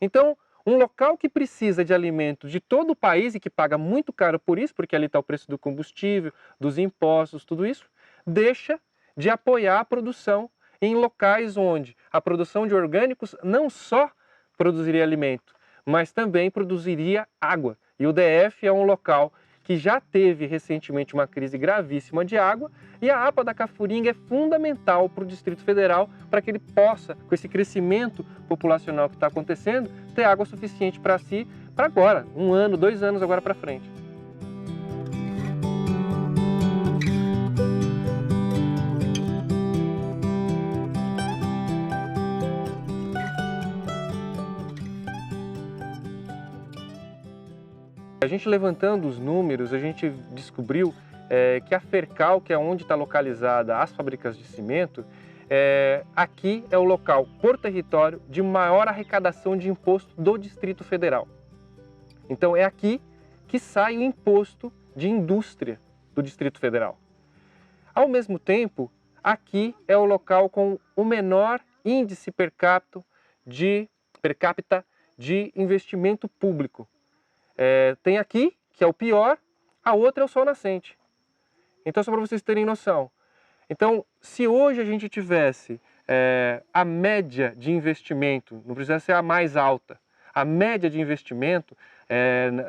Então, um local que precisa de alimentos de todo o país e que paga muito caro por isso, porque ali está o preço do combustível, dos impostos, tudo isso, deixa de apoiar a produção em locais onde a produção de orgânicos não só produziria alimento, mas também produziria água. E o DF é um local que já teve recentemente uma crise gravíssima de água e a APA da Cafuringa é fundamental para o Distrito Federal para que ele possa, com esse crescimento populacional que está acontecendo, ter água suficiente para si, para agora, 1 ano, 2 anos agora para frente. A gente levantando os números, a gente descobriu que a Fercal, que é onde está localizada as fábricas de cimento, aqui é o local por território de maior arrecadação de imposto do Distrito Federal. Então é aqui que sai o imposto de indústria do Distrito Federal. Ao mesmo tempo, aqui é o local com o menor índice per capita de investimento público. Tem aqui, que é o pior, a outra é o sol nascente. Então, só para vocês terem noção. Então, se hoje a gente tivesse a média de investimento, não precisa ser a mais alta, a média de investimento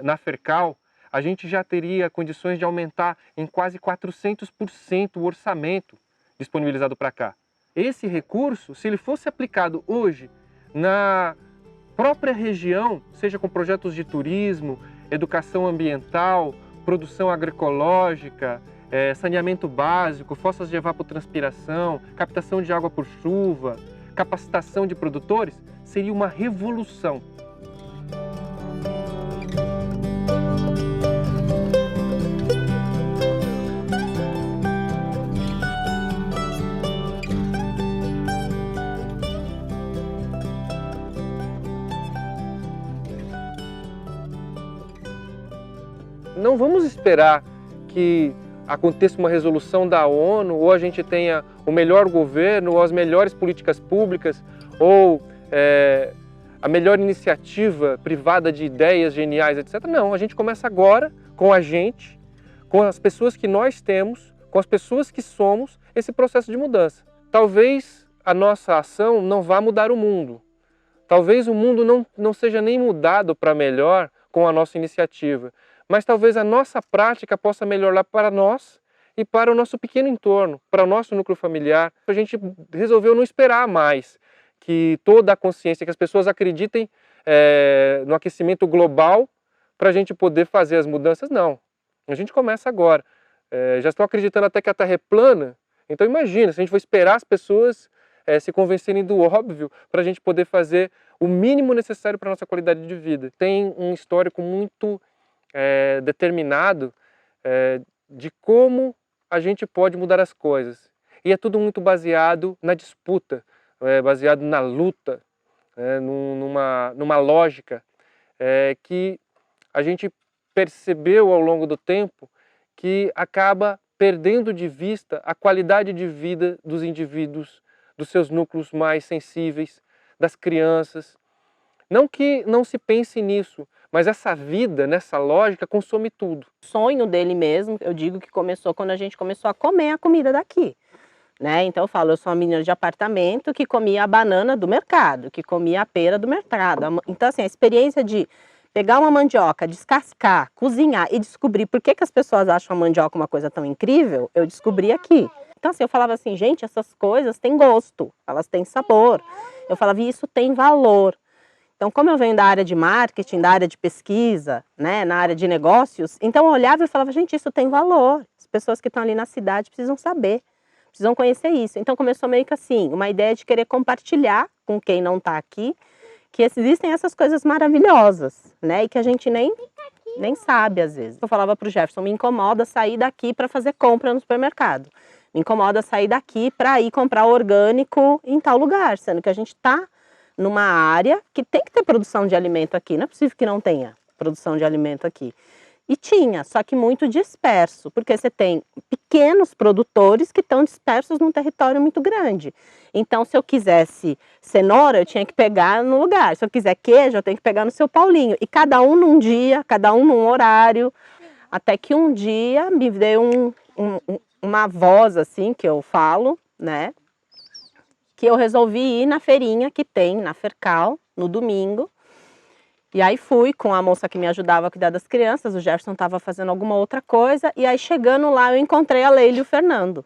na Fercal, a gente já teria condições de aumentar em quase 400% o orçamento disponibilizado para cá. Esse recurso, se ele fosse aplicado hoje na própria região, seja com projetos de turismo, educação ambiental, produção agroecológica, saneamento básico, fossas de evapotranspiração, captação de água por chuva, capacitação de produtores, seria uma revolução. Não vamos esperar que aconteça uma resolução da ONU, ou a gente tenha o melhor governo, ou as melhores políticas públicas, ou a melhor iniciativa privada de ideias geniais, etc. Não, a gente começa agora com a gente, com as pessoas que nós temos, com as pessoas que somos, esse processo de mudança. Talvez a nossa ação não vá mudar o mundo. Talvez o mundo não seja nem mudado para melhor com a nossa iniciativa. Mas talvez a nossa prática possa melhorar para nós e para o nosso pequeno entorno, para o nosso núcleo familiar. A gente resolveu não esperar mais que toda a consciência, que as pessoas acreditem no aquecimento global para a gente poder fazer as mudanças. Não, a gente começa agora. Já estão acreditando até que a Terra é plana, então imagina, se a gente for esperar as pessoas se convencerem do óbvio para a gente poder fazer o mínimo necessário para a nossa qualidade de vida. Tem um histórico muito determinado de como a gente pode mudar as coisas. E é tudo muito baseado na disputa, baseado na luta, numa lógica que a gente percebeu ao longo do tempo que acaba perdendo de vista a qualidade de vida dos indivíduos, dos seus núcleos mais sensíveis, das crianças. Não que não se pense nisso, mas essa vida, nessa lógica, consome tudo.
O sonho dele mesmo, eu digo que começou quando a gente começou a comer a comida daqui. Né? Então eu falo, eu sou uma menina de apartamento que comia a banana do mercado, que comia a pera do mercado. Então assim, a experiência de pegar uma mandioca, descascar, cozinhar e descobrir por que as pessoas acham a mandioca uma coisa tão incrível, eu descobri aqui. Então assim, eu falava assim, gente, essas coisas têm gosto, elas têm sabor. Eu falava, e isso tem valor. Então, como eu venho da área de marketing, da área de pesquisa, né, na área de negócios, então eu olhava e falava, gente, isso tem valor. As pessoas que estão ali na cidade precisam saber, precisam conhecer isso. Então começou meio que assim, uma ideia de querer compartilhar com quem não está aqui, que existem essas coisas maravilhosas, né, e que a gente nem sabe às vezes. Eu falava para o Jefferson, me incomoda sair daqui para fazer compra no supermercado. Me incomoda sair daqui para ir comprar orgânico em tal lugar, sendo que a gente está numa área que tem que ter produção de alimento aqui. Não é possível que não tenha produção de alimento aqui. E tinha, só que muito disperso, porque você tem pequenos produtores que estão dispersos num território muito grande. Então, se eu quisesse cenoura, eu tinha que pegar no lugar. Se eu quiser queijo, eu tenho que pegar no seu Paulinho. E cada um num dia, cada um num horário. Até que um dia me deu uma voz, assim, que eu falo, né? Que eu resolvi ir na feirinha que tem na Fercal, no domingo. E aí fui com a moça que me ajudava a cuidar das crianças, o Jefferson estava fazendo alguma outra coisa, e aí chegando lá eu encontrei a Leila e o Fernando.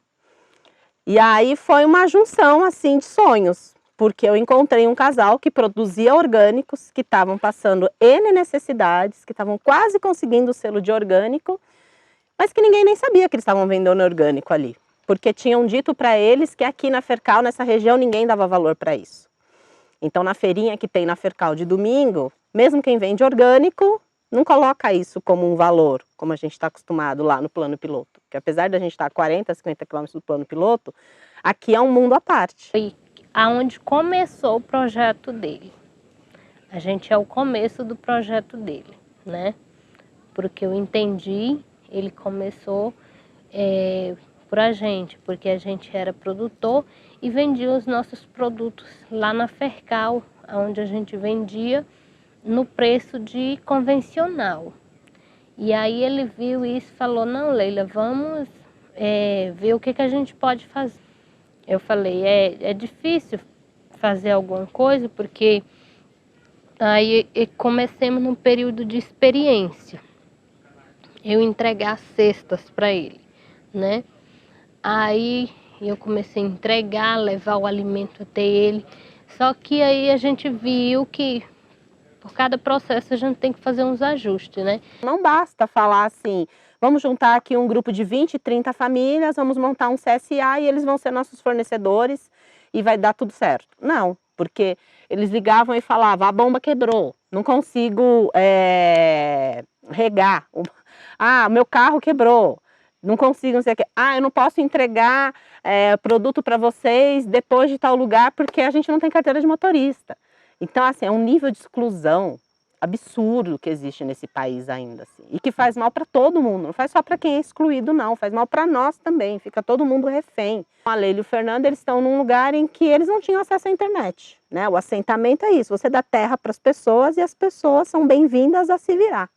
E aí foi uma junção assim de sonhos, porque eu encontrei um casal que produzia orgânicos, que estavam passando N necessidades, que estavam quase conseguindo o selo de orgânico, mas que ninguém nem sabia que eles estavam vendendo orgânico ali. Porque tinham dito para eles que aqui na Fercal, nessa região, ninguém dava valor para isso. Então, na feirinha que tem na Fercal de domingo, mesmo quem vende orgânico, não coloca isso como um valor, como a gente está acostumado lá no plano piloto. Porque apesar de a gente estar a 40, 50 quilômetros do plano piloto, aqui é um mundo à parte.
Foi aonde começou o projeto dele. A gente é o começo do projeto dele, né? Porque eu entendi, ele começou por a gente, porque a gente era produtor e vendia os nossos produtos lá na Fercal, onde a gente vendia no preço de convencional. E aí ele viu isso e falou, não, Leila, vamos ver o que a gente pode fazer. Eu falei, é difícil fazer alguma coisa, porque aí comecemos num período de experiência. Eu entregar cestas para ele, né? Aí eu comecei a entregar, levar o alimento até ele. Só que aí a gente viu que por cada processo a gente tem que fazer uns ajustes, né?
Não basta falar assim, vamos juntar aqui um grupo de 20, 30 famílias, vamos montar um CSA e eles vão ser nossos fornecedores e vai dar tudo certo. Não, porque eles ligavam e falavam, a bomba quebrou, não consigo regar. Meu carro quebrou. Não consigo, não sei o quê. Eu não posso entregar produto para vocês depois de tal lugar porque a gente não tem carteira de motorista. Então, assim, é um nível de exclusão absurdo que existe nesse país ainda, assim, e que faz mal para todo mundo. Não faz só para quem é excluído, não. Faz mal para nós também. Fica todo mundo refém. A Leila e o Fernando, eles estão num lugar em que eles não tinham acesso à internet, né? O assentamento é isso. Você dá terra para as pessoas e as pessoas são bem-vindas a se virar,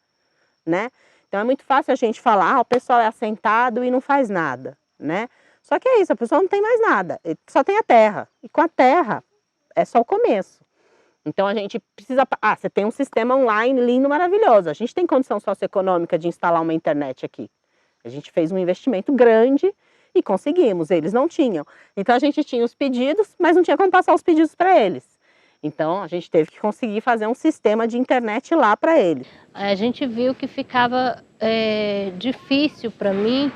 né? Então é muito fácil a gente falar, o pessoal é assentado e não faz nada, né? Só que é isso, a pessoa não tem mais nada, só tem a terra. E com a terra é só o começo. Então a gente precisa... você tem um sistema online lindo, maravilhoso. A gente tem condição socioeconômica de instalar uma internet aqui. A gente fez um investimento grande e conseguimos, eles não tinham. Então a gente tinha os pedidos, mas não tinha como passar os pedidos para eles. Então, a gente teve que conseguir fazer um sistema de internet lá para eles.
A gente viu que ficava difícil para mim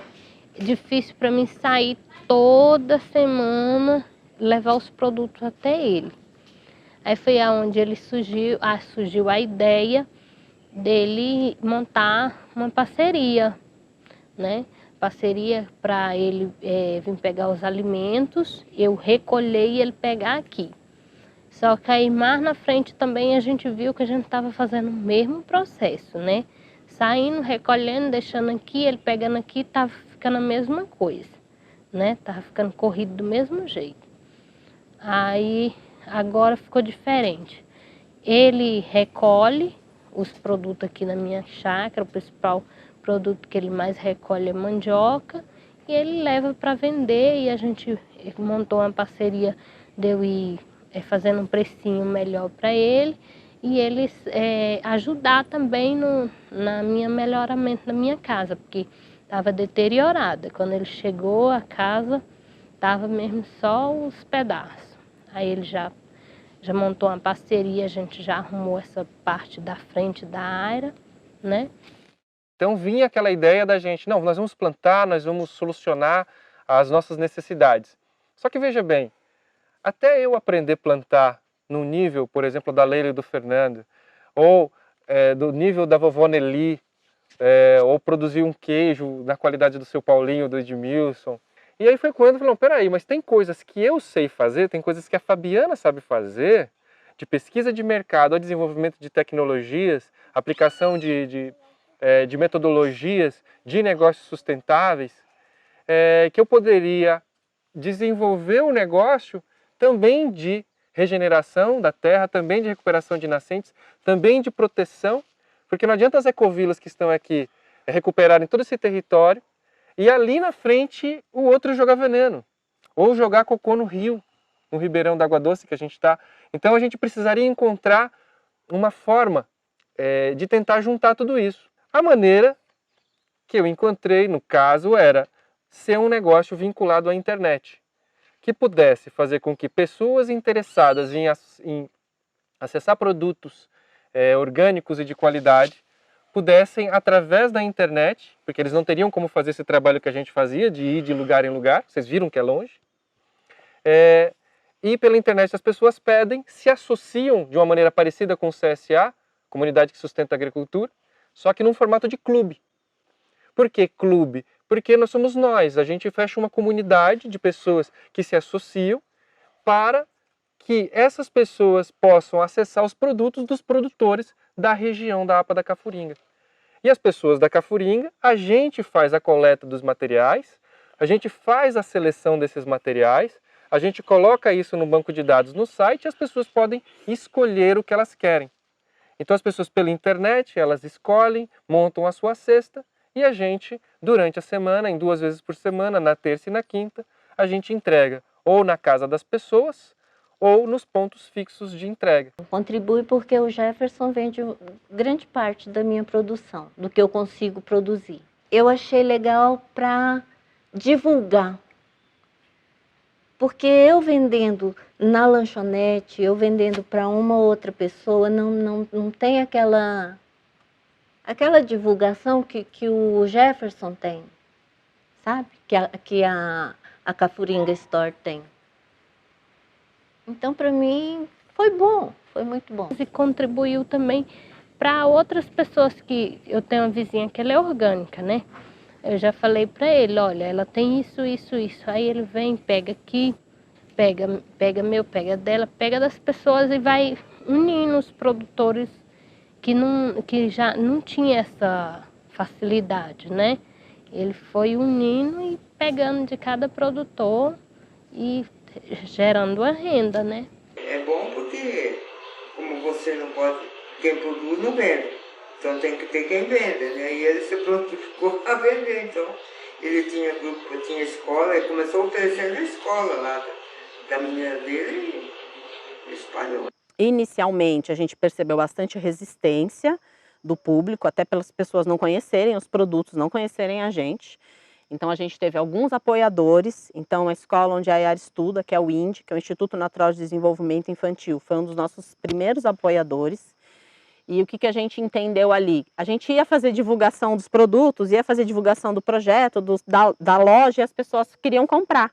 sair toda semana, levar os produtos até ele. Aí foi aonde ele surgiu a ideia dele montar uma parceria, né? Parceria para ele vir pegar os alimentos, eu recolher e ele pegar aqui. Só que aí mais na frente também a gente viu que a gente estava fazendo o mesmo processo, né? Saindo, recolhendo, deixando aqui, ele pegando aqui, estava ficando a mesma coisa, né? Tava ficando corrido do mesmo jeito. Aí agora ficou diferente. Ele recolhe os produtos aqui na minha chácara, o principal produto que ele mais recolhe é mandioca, e ele leva para vender, e a gente montou uma parceria de eu ir fazendo um precinho melhor para ele, e eles ajudar também no melhoramento da minha casa, porque estava deteriorada. Quando ele chegou, a casa estava mesmo só os pedaços. Aí ele já montou uma parceria, a gente já arrumou essa parte da frente da área, né?
Então vinha aquela ideia da gente, não, nós vamos plantar, nós vamos solucionar as nossas necessidades. Só que veja bem, até eu aprender a plantar no nível, por exemplo, da Leila e do Fernando, ou do nível da vovó Nelly, ou produzir um queijo na qualidade do seu Paulinho, do Edmilson. E aí foi quando falou, peraí, mas tem coisas que eu sei fazer, tem coisas que a Fabiana sabe fazer, de pesquisa de mercado, a desenvolvimento de tecnologias, aplicação de metodologias de negócios sustentáveis, que eu poderia desenvolver um negócio também de regeneração da terra, também de recuperação de nascentes, também de proteção, porque não adianta as ecovilas que estão aqui recuperarem todo esse território e ali na frente o outro jogar veneno, ou jogar cocô no rio, no Ribeirão da Água Doce que a gente está. Então a gente precisaria encontrar uma forma de tentar juntar tudo isso. A maneira que eu encontrei, no caso, era ser um negócio vinculado à internet, que pudesse fazer com que pessoas interessadas em acessar produtos orgânicos e de qualidade pudessem, através da internet, porque eles não teriam como fazer esse trabalho que a gente fazia, de ir de lugar em lugar, vocês viram que é longe, e pela internet as pessoas pedem, se associam de uma maneira parecida com o CSA, Comunidade que Sustenta a Agricultura, só que num formato de clube. Por que clube? Porque nós somos nós, a gente fecha uma comunidade de pessoas que se associam para que essas pessoas possam acessar os produtos dos produtores da região da APA da Cafuringa. E as pessoas da Cafuringa, a gente faz a coleta dos materiais, a gente faz a seleção desses materiais, a gente coloca isso no banco de dados no site e as pessoas podem escolher o que elas querem. Então as pessoas pela internet, elas escolhem, montam a sua cesta e a gente, durante a semana, em 2 vezes por semana, na terça e na quinta, a gente entrega ou na casa das pessoas ou nos pontos fixos de entrega.
Contribui porque o Jefferson vende grande parte da minha produção, do que eu consigo produzir. Eu achei legal para divulgar, porque eu vendendo na lanchonete, eu vendendo para uma ou outra pessoa, não tem aquela divulgação que o Jefferson tem, sabe? Que a Cafuringa Store tem. Então, para mim, foi bom, foi muito bom.
E contribuiu também para outras pessoas, que eu tenho uma vizinha que ela é orgânica, né? Eu já falei para ele, olha, ela tem isso, isso, isso. Aí ele vem, pega aqui, pega meu, pega dela, pega das pessoas e vai unindo os produtores que já não tinha essa facilidade, né? Ele foi unindo e pegando de cada produtor e gerando a renda, né?
É bom porque, como você não pode, quem produz não vende, então tem que ter quem vende, né? E ele se prontificou a vender, então ele tinha grupo, tinha escola, ele começou oferecendo a escola lá da menina dele e espalhou.
Inicialmente, a gente percebeu bastante resistência do público, até pelas pessoas não conhecerem os produtos, não conhecerem a gente. Então, a gente teve alguns apoiadores. Então, a escola onde a Yara estuda, que é o INDE, que é o Instituto Natural de Desenvolvimento Infantil, foi um dos nossos primeiros apoiadores. E o que a gente entendeu ali? A gente ia fazer divulgação dos produtos, ia fazer divulgação do projeto, da loja, e as pessoas queriam comprar,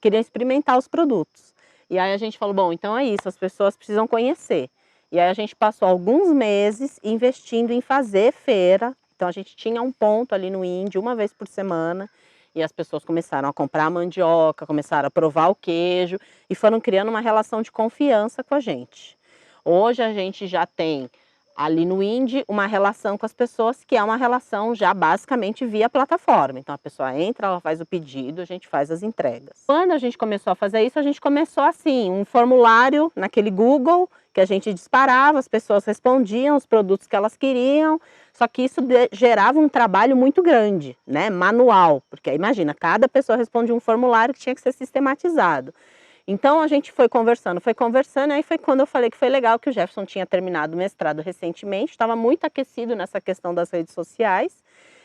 queriam experimentar os produtos. E aí a gente falou, bom, então é isso, as pessoas precisam conhecer. E aí a gente passou alguns meses investindo em fazer feira. Então a gente tinha um ponto ali no INDE, 1 vez por semana, e as pessoas começaram a comprar a mandioca, começaram a provar o queijo e foram criando uma relação de confiança com a gente. Hoje a gente já tem ali no Indy uma relação com as pessoas que é uma relação já basicamente via plataforma. Então a pessoa entra, ela faz o pedido, a gente faz as entregas. Quando a gente começou a fazer isso, a gente começou assim, um formulário naquele Google que a gente disparava, as pessoas respondiam os produtos que elas queriam, só que isso gerava um trabalho muito grande, né, manual, porque imagina, cada pessoa respondia um formulário que tinha que ser sistematizado. Então a gente foi conversando, aí foi quando eu falei que foi legal que o Jefferson tinha terminado o mestrado recentemente, estava muito aquecido nessa questão das redes sociais,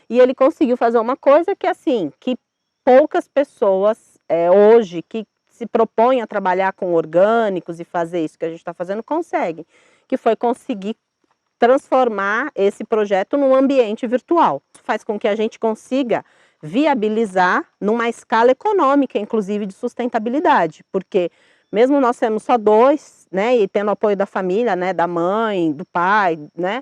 e ele conseguiu fazer uma coisa que assim, que poucas pessoas hoje que se propõem a trabalhar com orgânicos e fazer isso que a gente está fazendo conseguem, que foi conseguir transformar esse projeto num ambiente virtual. Isso faz com que a gente consiga viabilizar numa escala econômica, inclusive de sustentabilidade, porque mesmo nós temos só 2, né, e tendo apoio da família, né, da mãe, do pai, né,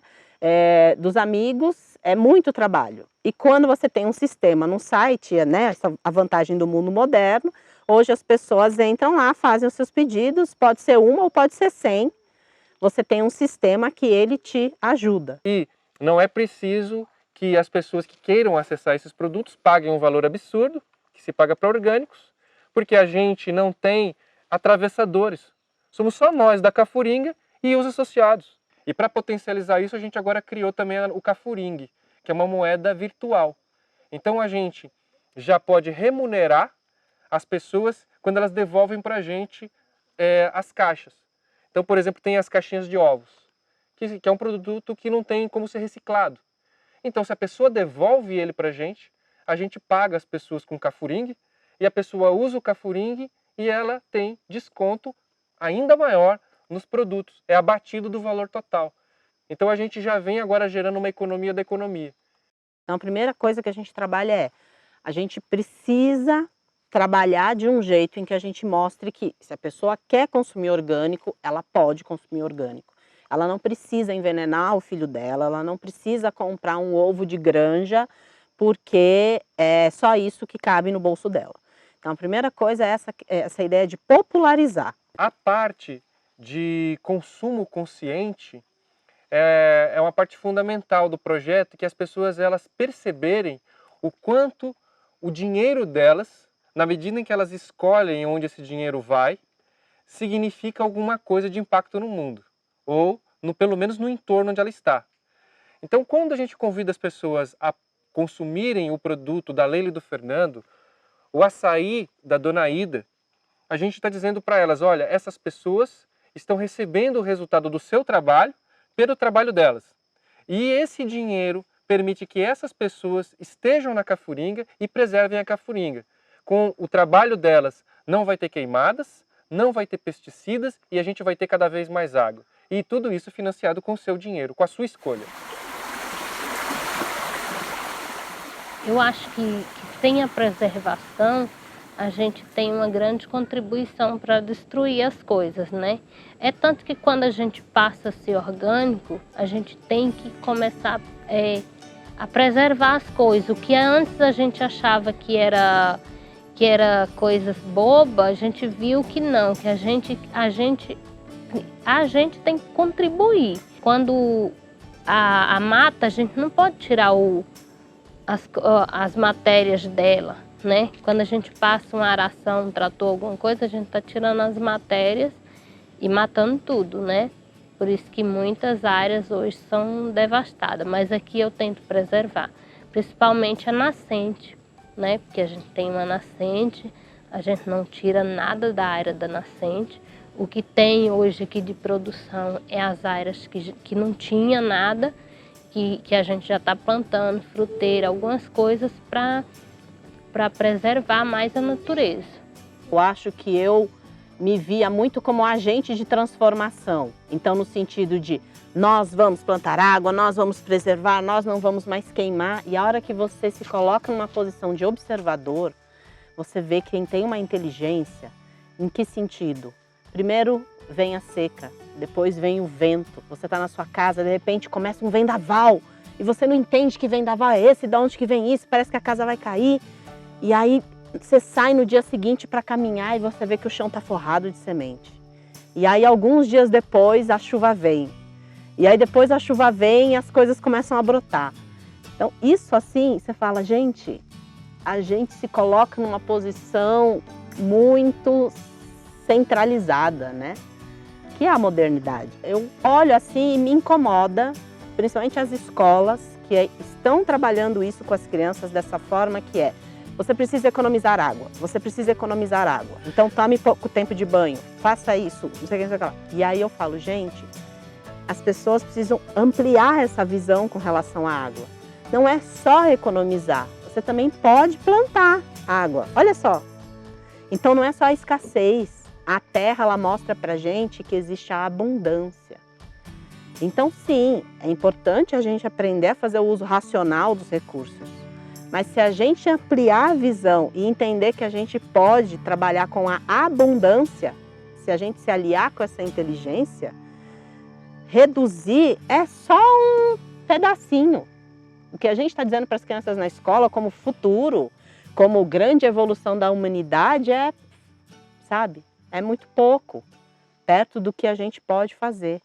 dos amigos, é muito trabalho. E quando você tem um sistema no site, né, a vantagem do mundo moderno, hoje as pessoas entram lá, fazem os seus pedidos, pode ser 1 ou pode ser 100, você tem um sistema que ele te ajuda.
E não é preciso que as pessoas que queiram acessar esses produtos paguem um valor absurdo, que se paga para orgânicos, porque a gente não tem atravessadores. Somos só nós da Cafuringa e os associados. E para potencializar isso, a gente agora criou também o Cafuring, que é uma moeda virtual. Então a gente já pode remunerar as pessoas quando elas devolvem para a gente as caixas. Então, por exemplo, tem as caixinhas de ovos, que é um produto que não tem como ser reciclado. Então, se a pessoa devolve ele para a gente paga as pessoas com Cafuring, e a pessoa usa o Cafuring e ela tem desconto ainda maior nos produtos. É abatido do valor total. Então, a gente já vem agora gerando uma economia da economia.
Então, a primeira coisa que a gente trabalha a gente precisa trabalhar de um jeito em que a gente mostre que se a pessoa quer consumir orgânico, ela pode consumir orgânico. Ela não precisa envenenar o filho dela, ela não precisa comprar um ovo de granja, porque é só isso que cabe no bolso dela. Então a primeira coisa é essa ideia de popularizar.
A parte de consumo consciente é uma parte fundamental do projeto, que as pessoas elas perceberem o quanto o dinheiro delas, na medida em que elas escolhem onde esse dinheiro vai, significa alguma coisa de impacto no mundo, ou pelo menos no entorno onde ela está. Então, quando a gente convida as pessoas a consumirem o produto da Leila e do Fernando, o açaí da Dona Ida, a gente está dizendo para elas, olha, essas pessoas estão recebendo o resultado do seu trabalho pelo trabalho delas. E esse dinheiro permite que essas pessoas estejam na Cafuringa e preservem a Cafuringa. Com o trabalho delas, não vai ter queimadas, não vai ter pesticidas e a gente vai ter cada vez mais água. E tudo isso financiado com o seu dinheiro, com a sua escolha.
Eu acho que sem a preservação, a gente tem uma grande contribuição para destruir as coisas, né? É tanto que quando a gente passa a ser orgânico, a gente tem que começar a preservar as coisas. O que antes a gente achava que era coisas bobas, a gente viu que não, que a gente tem que contribuir. Quando a mata, a gente não pode tirar as matérias dela, né? Quando a gente passa uma aração, um trator, alguma coisa, a gente está tirando as matérias e matando tudo, né? Por isso que muitas áreas hoje são devastadas, mas aqui eu tento preservar, principalmente a nascente, né? Porque a gente tem uma nascente, a gente não tira nada da área da nascente. O que tem hoje aqui de produção é as áreas que não tinha nada, que a gente já está plantando, fruteira, algumas coisas para preservar mais a natureza.
Eu acho que eu me via muito como agente de transformação. Então, no sentido de nós vamos plantar água, nós vamos preservar, nós não vamos mais queimar. E a hora que você se coloca numa posição de observador, você vê quem tem uma inteligência. Em que sentido? Primeiro vem a seca, depois vem o vento. Você está na sua casa, de repente começa um vendaval e você não entende que vendaval é esse, de onde que vem isso, parece que a casa vai cair. E aí você sai no dia seguinte para caminhar e você vê que o chão está forrado de semente. E aí alguns dias depois a chuva vem. E aí depois a chuva vem e as coisas começam a brotar. Então isso assim, você fala, gente, a gente se coloca numa posição muito centralizada, né? Que é a modernidade. Eu olho assim e me incomoda, principalmente as escolas que estão trabalhando isso com as crianças dessa forma que é, você precisa economizar água, você precisa economizar água. Então tome pouco tempo de banho, faça isso, não sei o que, não sei o que lá. E aí eu falo, gente, as pessoas precisam ampliar essa visão com relação à água. Não é só economizar, você também pode plantar água. Olha só. Então não é só a escassez. A terra, ela mostra pra gente que existe a abundância. Então sim, é importante a gente aprender a fazer o uso racional dos recursos. Mas se a gente ampliar a visão e entender que a gente pode trabalhar com a abundância, se a gente se aliar com essa inteligência, reduzir é só um pedacinho. O que a gente está dizendo para as crianças na escola como futuro, como grande evolução da humanidade é, sabe, é muito pouco, perto do que a gente pode fazer.